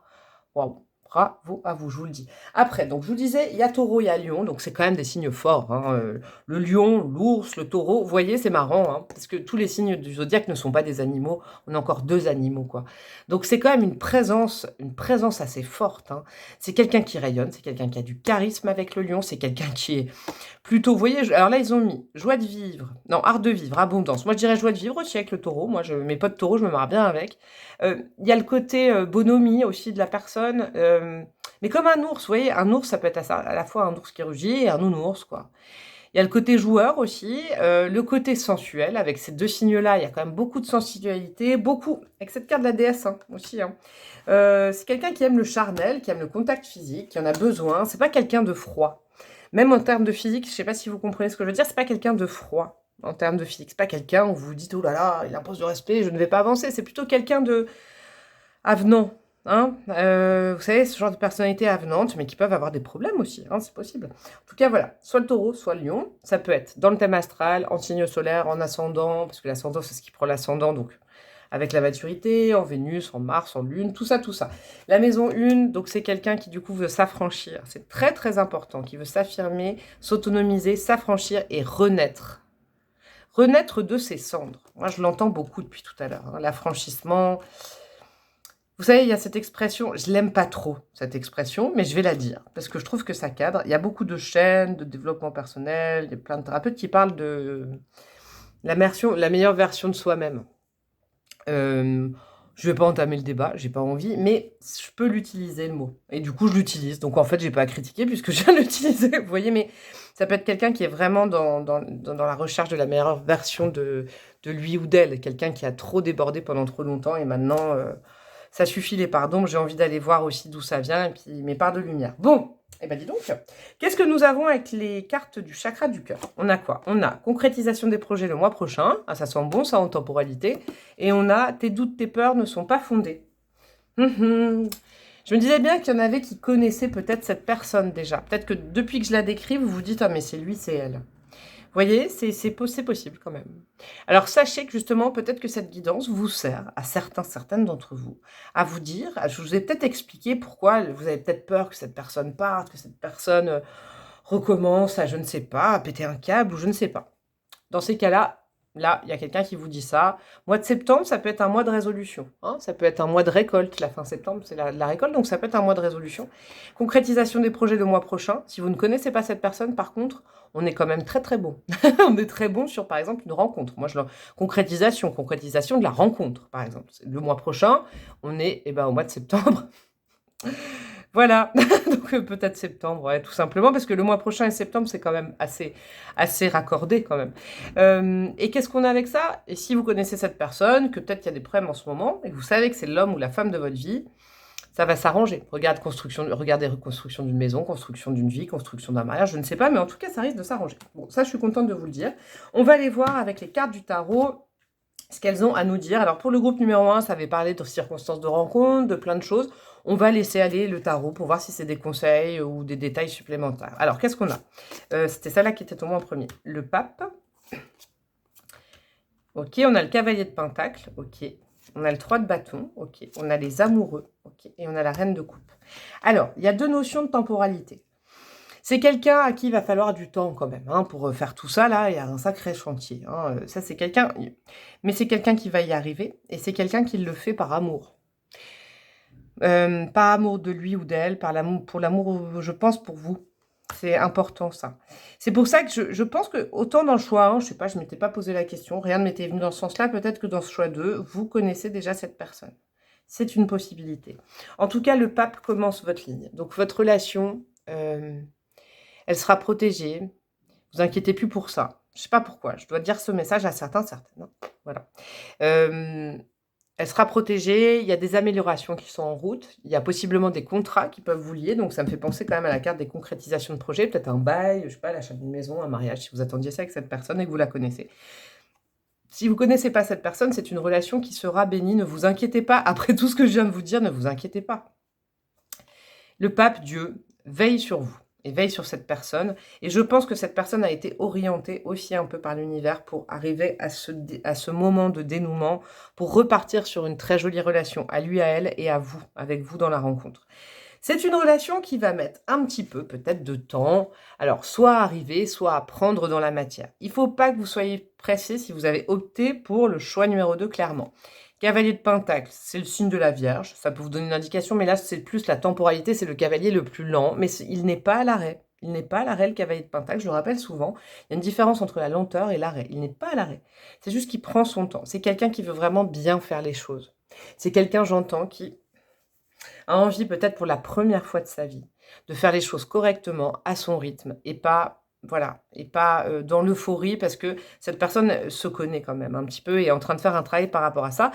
waouh, bravo à vous, je vous le dis. Après, donc je vous disais, il y a taureau, il y a lion, donc c'est quand même des signes forts, hein, le lion, l'ours, le taureau, vous voyez, c'est marrant, hein, parce que tous les signes du zodiaque ne sont pas des animaux, on a encore 2 animaux, quoi. Donc c'est quand même une présence assez forte, hein. C'est quelqu'un qui rayonne, c'est quelqu'un qui a du charisme avec le lion, c'est quelqu'un qui est plutôt, vous voyez, alors là ils ont mis joie de vivre, non, art de vivre, abondance. Moi je dirais joie de vivre aussi avec le taureau, moi mes potes taureaux, je me marre bien avec. Il y a le côté bonhomie aussi de la personne, mais comme un ours, vous voyez, un ours ça peut être à la fois un ours qui rugit et un nounours, quoi. Il y a le côté joueur aussi, le côté sensuel, avec ces 2 signes-là, il y a quand même beaucoup de sensualité, beaucoup, avec cette carte de la déesse hein, aussi. Hein. C'est quelqu'un qui aime le charnel, qui aime le contact physique, qui en a besoin, c'est pas quelqu'un de froid. Même en termes de physique, je sais pas si vous comprenez ce que je veux dire, c'est pas quelqu'un de froid en termes de physique. C'est pas quelqu'un où vous vous dites, oh là là, il impose du respect, je ne vais pas avancer. C'est plutôt quelqu'un de avenant. Hein vous savez, ce genre de personnalité avenante, mais qui peuvent avoir des problèmes aussi, hein, c'est possible. En tout cas, voilà, soit le taureau, soit le lion. Ça peut être dans le thème astral, en signe solaire, en ascendant, parce que l'ascendant, c'est ce qui prend l'ascendant, donc avec la maturité, en Vénus, en Mars, en Lune, tout ça, tout ça. La maison 1, donc c'est quelqu'un qui du coup veut s'affranchir. C'est très très important, qui veut s'affirmer, s'autonomiser, s'affranchir et renaître. Renaître de ses cendres. Moi, je l'entends beaucoup depuis tout à l'heure. Hein, l'affranchissement. Vous savez, il y a cette expression, je l'aime pas trop, cette expression, mais je vais la dire, parce que je trouve que ça cadre. Il y a beaucoup de chaînes de développement personnel, il y a plein de thérapeutes qui parlent de la meilleure version de soi-même. Je vais pas entamer le débat, j'ai pas envie, mais je peux l'utiliser le mot. Et du coup, je l'utilise. Donc en fait, j'ai pas à critiquer puisque je viens de l'utiliser. Vous voyez, mais ça peut être quelqu'un qui est vraiment dans la recherche de la meilleure version de lui ou d'elle. Quelqu'un qui a trop débordé pendant trop longtemps et maintenant, ça suffit les pardons. J'ai envie d'aller voir aussi d'où ça vient et puis mes parts de lumière. Bon, et ben dis donc, qu'est-ce que nous avons avec les cartes du chakra du cœur? On a quoi? On a concrétisation des projets le mois prochain. Ah, ça sent bon, ça, en temporalité. Et on a tes doutes, tes peurs ne sont pas fondés. Je me disais bien qu'il y en avait qui connaissaient peut-être cette personne déjà. Peut-être que depuis que je la décris, vous vous dites « Ah, mais c'est lui, c'est elle ». Vous voyez, c'est possible quand même. Alors sachez que justement, peut-être que cette guidance vous sert à certaines d'entre vous, à vous dire, je vous ai peut-être expliqué pourquoi vous avez peut-être peur que cette personne parte, que cette personne recommence à, je ne sais pas, à péter un câble ou je ne sais pas. Dans ces cas-là, là, il y a quelqu'un qui vous dit ça. Mois de septembre, ça peut être un mois de résolution. Hein, ça peut être un mois de récolte. La fin septembre, c'est la récolte, donc ça peut être un mois de résolution. Concrétisation des projets le mois prochain. Si vous ne connaissez pas cette personne, par contre, on est quand même très très bon. On est très bon sur, par exemple, une rencontre. Moi, concrétisation de la rencontre, par exemple. Le mois prochain, on est au mois de septembre. Voilà, donc peut-être septembre, ouais, tout simplement, parce que le mois prochain et septembre, c'est quand même assez raccordé quand même. Et qu'est-ce qu'on a avec ça? Et si vous connaissez cette personne, que peut-être qu'il y a des problèmes en ce moment, et que vous savez que c'est l'homme ou la femme de votre vie, ça va s'arranger. Regardez reconstruction d'une maison, construction d'une vie, construction d'un mariage, je ne sais pas, mais en tout cas, ça risque de s'arranger. Bon, ça, je suis contente de vous le dire. On va aller voir avec les cartes du tarot ce qu'elles ont à nous dire. Alors pour le groupe numéro 1, ça avait parlé de circonstances de rencontre, de plein de choses. On va laisser aller le tarot pour voir si c'est des conseils ou des détails supplémentaires. Alors qu'est-ce qu'on a? C'était celle-là qui était tombée en premier. Le pape. Ok, on a le cavalier de pentacle. Ok. On a le 3 de bâton. Ok. On a les amoureux. Ok. Et on a la reine de coupe. Alors, il y a 2 notions de temporalité. C'est quelqu'un à qui il va falloir du temps quand même. Hein, pour faire tout ça, là, il y a un sacré chantier. Hein. Ça, c'est quelqu'un... Mais c'est quelqu'un qui va y arriver. Et c'est quelqu'un qui le fait par amour. Par amour de lui ou d'elle, pour l'amour, je pense, pour vous. C'est important ça. C'est pour ça que je pense que autant dans le choix 1, je sais pas, je m'étais pas posé la question, rien ne m'était venu dans ce sens-là, peut-être que dans ce choix 2, vous connaissez déjà cette personne. C'est une possibilité. En tout cas, le pape commence votre ligne. Donc votre relation, elle sera protégée. Vous inquiétez plus pour ça. Je sais pas pourquoi, je dois dire ce message à certains, certaines, hein. Voilà. Elle sera protégée, il y a des améliorations qui sont en route, il y a possiblement des contrats qui peuvent vous lier, donc ça me fait penser quand même à la carte des concrétisations de projets, peut-être un bail, je sais pas, l'achat d'une maison, un mariage, si vous attendiez ça avec cette personne et que vous la connaissez. Si vous ne connaissez pas cette personne, c'est une relation qui sera bénie, ne vous inquiétez pas. Après tout ce que je viens de vous dire, ne vous inquiétez pas. Le pape, Dieu, veille sur vous et veille sur cette personne. Et je pense que cette personne a été orientée aussi un peu par l'univers pour arriver à ce moment de dénouement, pour repartir sur une très jolie relation à lui, à elle et à vous, avec vous dans la rencontre. C'est une relation qui va mettre un petit peu, peut-être, de temps. Alors, soit à arriver, soit à prendre dans la matière. Il ne faut pas que vous soyez pressé si vous avez opté pour le choix numéro 2, clairement. Cavalier de Pentacle, c'est le signe de la Vierge. Ça peut vous donner une indication, mais là, c'est plus la temporalité, c'est le cavalier le plus lent. Mais il n'est pas à l'arrêt. Il n'est pas à l'arrêt, le cavalier de Pentacle. Je le rappelle souvent. Il y a une différence entre la lenteur et l'arrêt. Il n'est pas à l'arrêt. C'est juste qu'il prend son temps. C'est quelqu'un qui veut vraiment bien faire les choses. C'est quelqu'un, j'entends, qui a envie peut-être pour la première fois de sa vie de faire les choses correctement, à son rythme, et pas, voilà, et pas dans l'euphorie, parce que cette personne se connaît quand même un petit peu et est en train de faire un travail par rapport à ça.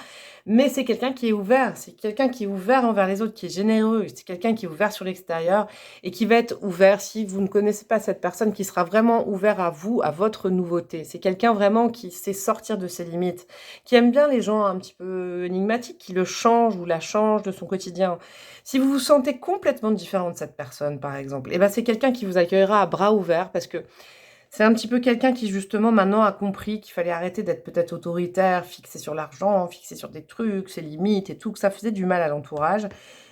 Mais c'est quelqu'un qui est ouvert, c'est quelqu'un qui est ouvert envers les autres, qui est généreux, c'est quelqu'un qui est ouvert sur l'extérieur et qui va être ouvert, si vous ne connaissez pas cette personne, qui sera vraiment ouvert à vous, à votre nouveauté. C'est quelqu'un vraiment qui sait sortir de ses limites, qui aime bien les gens un petit peu énigmatiques, qui le changent ou la changent de son quotidien. Si vous vous sentez complètement différent de cette personne, par exemple, eh ben c'est quelqu'un qui vous accueillera à bras ouverts, parce que c'est un petit peu quelqu'un qui, justement, maintenant a compris qu'il fallait arrêter d'être peut-être autoritaire, fixé sur l'argent, fixé sur des trucs, ses limites et tout, que ça faisait du mal à l'entourage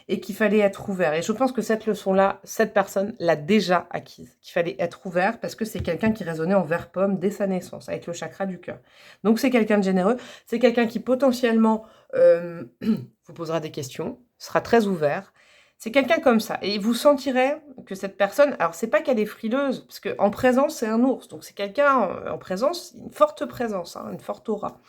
et qu'il fallait être ouvert. Et je pense que cette leçon-là, cette personne l'a déjà acquise, qu'il fallait être ouvert, parce que c'est quelqu'un qui résonnait en vert pomme dès sa naissance, avec le chakra du cœur. Donc c'est quelqu'un de généreux, c'est quelqu'un qui potentiellement vous posera des questions, sera très ouvert. C'est quelqu'un comme ça. Et vous sentirez que cette personne, alors c'est pas qu'elle est frileuse, parce qu'en présence, c'est un ours. Donc c'est quelqu'un en présence, une forte présence, hein, une forte aura.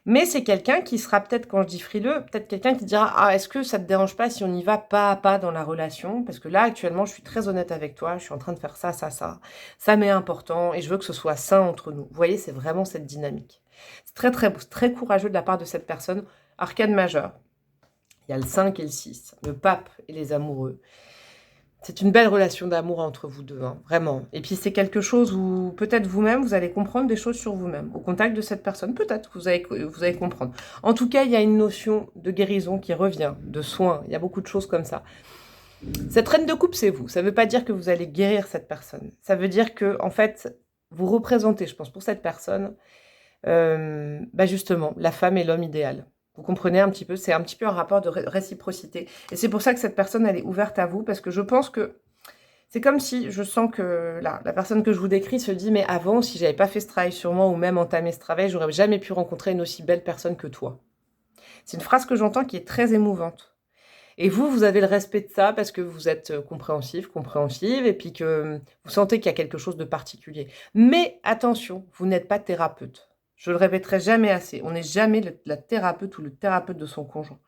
Mais c'est quelqu'un qui sera peut-être, quand je dis frileux, peut-être quelqu'un qui dira « Ah, est-ce que ça te dérange pas si on y va pas à pas dans la relation ? Parce que là, actuellement, je suis très honnête avec toi, je suis en train de faire ça, ça, ça. Ça m'est important et je veux que ce soit sain entre nous. » Vous voyez, c'est vraiment cette dynamique. C'est très, très, très courageux de la part de cette personne. Arcane majeur. Il y a le 5 et le 6, le pape et les amoureux. C'est une belle relation d'amour entre vous deux, hein, vraiment. Et puis c'est quelque chose où peut-être vous-même, vous allez comprendre des choses sur vous-même. Au contact de cette personne, peut-être vous allez comprendre. En tout cas, il y a une notion de guérison qui revient, de soins. Il y a beaucoup de choses comme ça. Cette reine de coupe, c'est vous. Ça ne veut pas dire que vous allez guérir cette personne. Ça veut dire que, en fait, vous représentez, je pense, pour cette personne, justement, la femme et l'homme idéal. Vous comprenez un petit peu, c'est un petit peu un rapport de réciprocité. Et c'est pour ça que cette personne, elle est ouverte à vous, parce que je pense que c'est comme si, je sens que la personne que je vous décris se dit, mais avant, si j'avais pas fait ce travail sur moi, ou même entamé ce travail, j'aurais jamais pu rencontrer une aussi belle personne que toi. C'est une phrase que j'entends qui est très émouvante. Et vous avez le respect de ça, parce que vous êtes compréhensif, compréhensive, et puis que vous sentez qu'il y a quelque chose de particulier. Mais attention, vous n'êtes pas thérapeute. Je le répéterai jamais assez. On n'est jamais la thérapeute ou le thérapeute de son conjoint.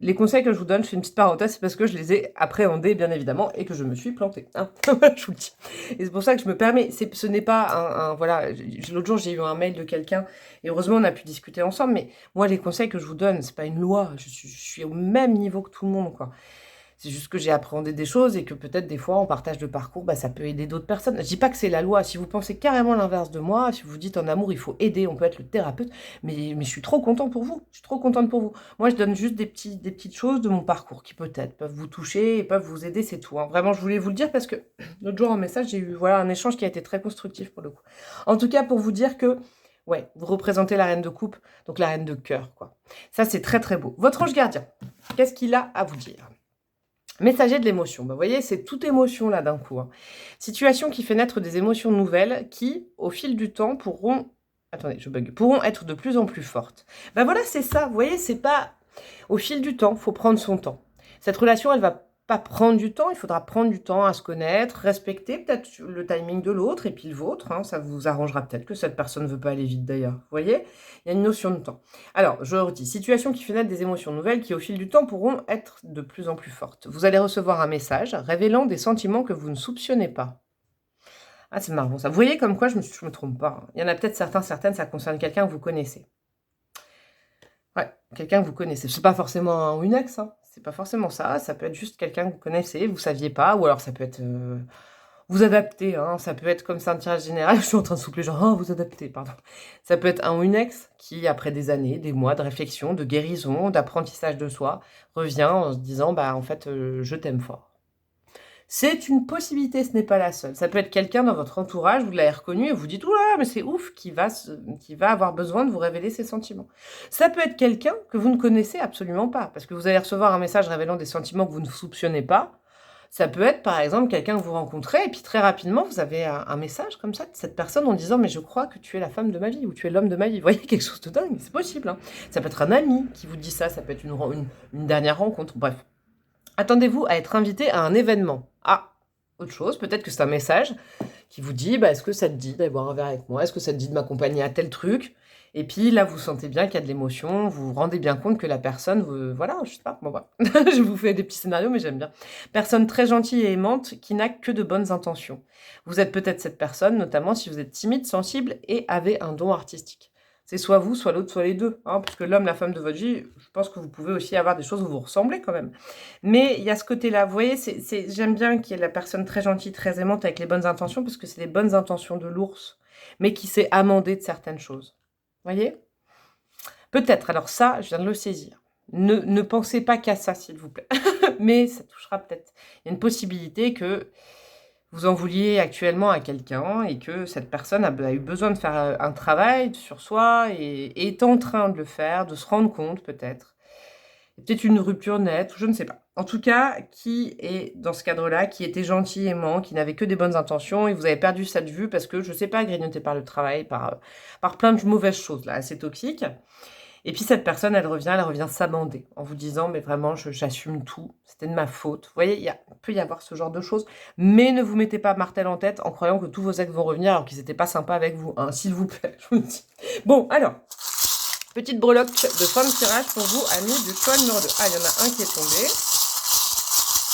Les conseils que je vous donne, je fais une petite parenthèse, c'est parce que je les ai appréhendés, bien évidemment, et que je me suis plantée. Hein. Je vous le dis. Et c'est pour ça que je me permets. Ce n'est pas voilà. L'autre jour, j'ai eu un mail de quelqu'un, et heureusement, on a pu discuter ensemble. Mais moi, les conseils que je vous donne, c'est pas une loi. Je suis au même niveau que tout le monde, quoi. C'est juste que j'ai appréhendé des choses et que peut-être des fois, en partage de parcours, ça peut aider d'autres personnes. Je dis pas que c'est la loi. Si vous pensez carrément l'inverse de moi, si vous dites en amour, il faut aider, on peut être le thérapeute, mais je suis trop content pour vous. Je suis trop contente pour vous. Moi, je donne juste des petites choses de mon parcours qui peut-être peuvent vous toucher et peuvent vous aider, c'est tout. Hein. Vraiment, je voulais vous le dire parce que l'autre jour en message, j'ai eu un échange qui a été très constructif pour le coup. En tout cas, pour vous dire que ouais, vous représentez la reine de coupe, donc la reine de cœur, quoi. Ça, c'est très très beau. Votre ange gardien, qu'est-ce qu'il a à vous dire ? Messager de l'émotion, vous voyez, c'est toute émotion là d'un coup. Hein. Situation qui fait naître des émotions nouvelles qui, au fil du temps, pourront être de plus en plus fortes. Voilà, c'est ça, vous voyez, c'est pas au fil du temps, faut prendre son temps. Cette relation, elle va pas prendre du temps, il faudra prendre du temps à se connaître, respecter peut-être le timing de l'autre et puis le vôtre, hein, ça vous arrangera peut-être que cette personne ne veut pas aller vite d'ailleurs, vous voyez? Il y a une notion de temps. Alors, je redis, situation qui fait naître des émotions nouvelles qui au fil du temps pourront être de plus en plus fortes. Vous allez recevoir un message révélant des sentiments que vous ne soupçonnez pas. Ah, c'est marrant ça. Vous voyez comme quoi je me trompe pas, hein. Il y en a peut-être certains, certaines, ça concerne quelqu'un que vous connaissez. Ouais, quelqu'un que vous connaissez. C'est pas forcément un ou une ex, hein. C'est pas forcément ça. Ça peut être juste quelqu'un que vous connaissez, vous saviez pas, ou alors ça peut être vous adapter, hein. Ça peut être comme ça un tirage général. Je suis en train de souffler, genre oh, vous adapter, pardon. Ça peut être un ou une ex qui, après des années, des mois de réflexion, de guérison, d'apprentissage de soi, revient en se disant bah en fait je t'aime fort. C'est une possibilité, ce n'est pas la seule. Ça peut être quelqu'un dans votre entourage, vous l'avez reconnu et vous dites: «Ouh mais c'est ouf!» qui va avoir besoin de vous révéler ses sentiments. Ça peut être quelqu'un que vous ne connaissez absolument pas, parce que vous allez recevoir un message révélant des sentiments que vous ne soupçonnez pas. Ça peut être, par exemple, quelqu'un que vous rencontrez et puis très rapidement, vous avez un message comme ça de cette personne en disant: «Mais je crois que tu es la femme de ma vie» ou «Tu es l'homme de ma vie». Vous voyez? Quelque chose de dingue, c'est possible, hein. Ça peut être un ami qui vous dit ça peut être une dernière rencontre, bref. Attendez-vous à être invité à un événement. Ah, autre chose, peut-être que c'est un message qui vous dit bah, « Est-ce que ça te dit d'aller boire un verre avec moi? Est-ce que ça te dit de m'accompagner à tel truc ?» Et puis là, vous sentez bien qu'il y a de l'émotion, vous vous rendez bien compte que la personne, voilà, je sais pas, bon, voilà. Je vous fais des petits scénarios, mais j'aime bien. Personne très gentille et aimante qui n'a que de bonnes intentions. Vous êtes peut-être cette personne, notamment si vous êtes timide, sensible et avez un don artistique. C'est soit vous, soit l'autre, soit les deux. Hein, parce que l'homme, la femme de votre vie, je pense que vous pouvez aussi avoir des choses où vous ressemblez quand même. Mais il y a ce côté-là. Vous voyez, j'aime bien qu'il y ait la personne très gentille, très aimante, avec les bonnes intentions, parce que c'est les bonnes intentions de l'ours, mais qui s'est amendé de certaines choses. Vous voyez? Peut-être, alors ça, je viens de le saisir. Ne pensez pas qu'à ça, s'il vous plaît. Mais ça touchera peut-être. Il y a une possibilité que vous en vouliez actuellement à quelqu'un et que cette personne a eu besoin de faire un travail sur soi et est en train de le faire, de se rendre compte peut-être. Peut-être une rupture nette, je ne sais pas. En tout cas, qui est dans ce cadre-là, qui était gentil, aimant, qui n'avait que des bonnes intentions et vous avez perdu ça de vue parce que, je ne sais pas, grignoté par le travail, par plein de mauvaises choses, là, assez toxiques. Et puis cette personne, elle revient s'amender en vous disant: «Mais vraiment, j'assume tout, c'était de ma faute». Vous voyez, peut y avoir ce genre de choses, mais ne vous mettez pas martel en tête en croyant que tous vos ex vont revenir alors qu'ils n'étaient pas sympas avec vous, hein, s'il vous plaît, je vous le dis. Bon, alors, petite breloque de fin de tirage pour vous, amis du choix numéro 2. Ah, il y en a un qui est tombé.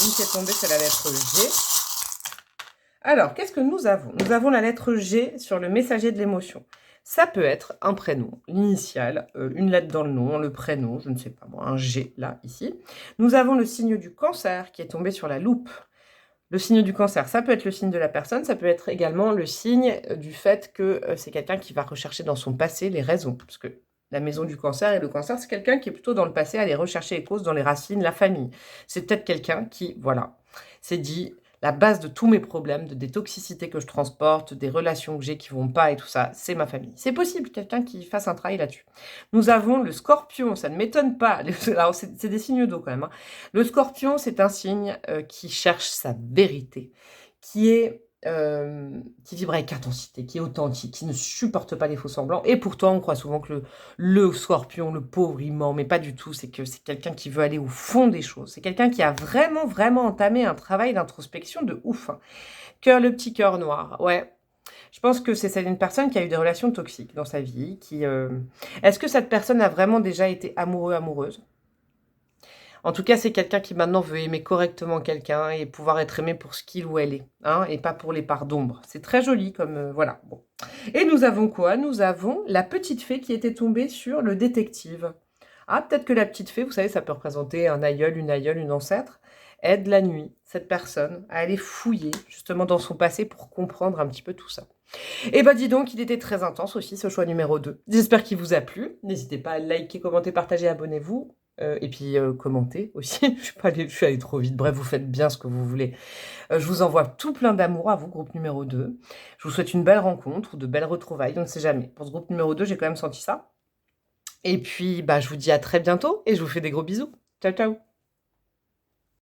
Une qui est tombée, c'est la lettre G. Alors, qu'est-ce que nous avons? Nous avons la lettre G sur le messager de l'émotion. Ça peut être un prénom, l'initiale, une lettre dans le nom, le prénom, je ne sais pas moi, un G là, ici. Nous avons le signe du cancer qui est tombé sur la loupe. Le signe du cancer, ça peut être le signe de la personne, ça peut être également le signe du fait que c'est quelqu'un qui va rechercher dans son passé les raisons. Parce que la maison du cancer et le cancer, c'est quelqu'un qui est plutôt dans le passé à aller rechercher les causes dans les racines, la famille. C'est peut-être quelqu'un qui, voilà, s'est dit la base de tous mes problèmes, des toxicités que je transporte, des relations que j'ai qui vont pas et tout ça, c'est ma famille. C'est possible, quelqu'un qui fasse un travail là-dessus. Nous avons le scorpion, ça ne m'étonne pas. Alors, c'est des signes d'eau quand même, hein. Le scorpion, c'est un signe qui cherche sa vérité, qui vibre avec intensité, qui est authentique, qui ne supporte pas les faux semblants. Et pourtant, on croit souvent que le scorpion, le pauvre, il ment, mais pas du tout. C'est que c'est quelqu'un qui veut aller au fond des choses. C'est quelqu'un qui a vraiment, vraiment entamé un travail d'introspection de ouf, hein. Cœur, le petit cœur noir, ouais. Je pense que c'est une personne qui a eu des relations toxiques dans sa vie. Est-ce que cette personne a vraiment déjà été amoureux, amoureuse? En tout cas, c'est quelqu'un qui maintenant veut aimer correctement quelqu'un et pouvoir être aimé pour ce qu'il ou elle est, hein, et pas pour les parts d'ombre. C'est très joli comme, voilà, bon. Et nous avons quoi? Nous avons la petite fée qui était tombée sur le détective. Ah, peut-être que la petite fée, vous savez, ça peut représenter un aïeul, une ancêtre, aide la nuit, cette personne, à aller fouiller, justement, dans son passé pour comprendre un petit peu tout ça. Et bah dis donc, il était très intense aussi, ce choix numéro 2. J'espère qu'il vous a plu. N'hésitez pas à liker, commenter, partager, abonnez-vous. Et puis commentez aussi. Je suis allée trop vite. Bref, vous faites bien ce que vous voulez. Je vous envoie tout plein d'amour à vous, groupe numéro 2. Je vous souhaite une belle rencontre ou de belles retrouvailles, on ne sait jamais. Pour ce groupe numéro 2, j'ai quand même senti ça. Et puis, bah, je vous dis à très bientôt et je vous fais des gros bisous. Ciao, ciao.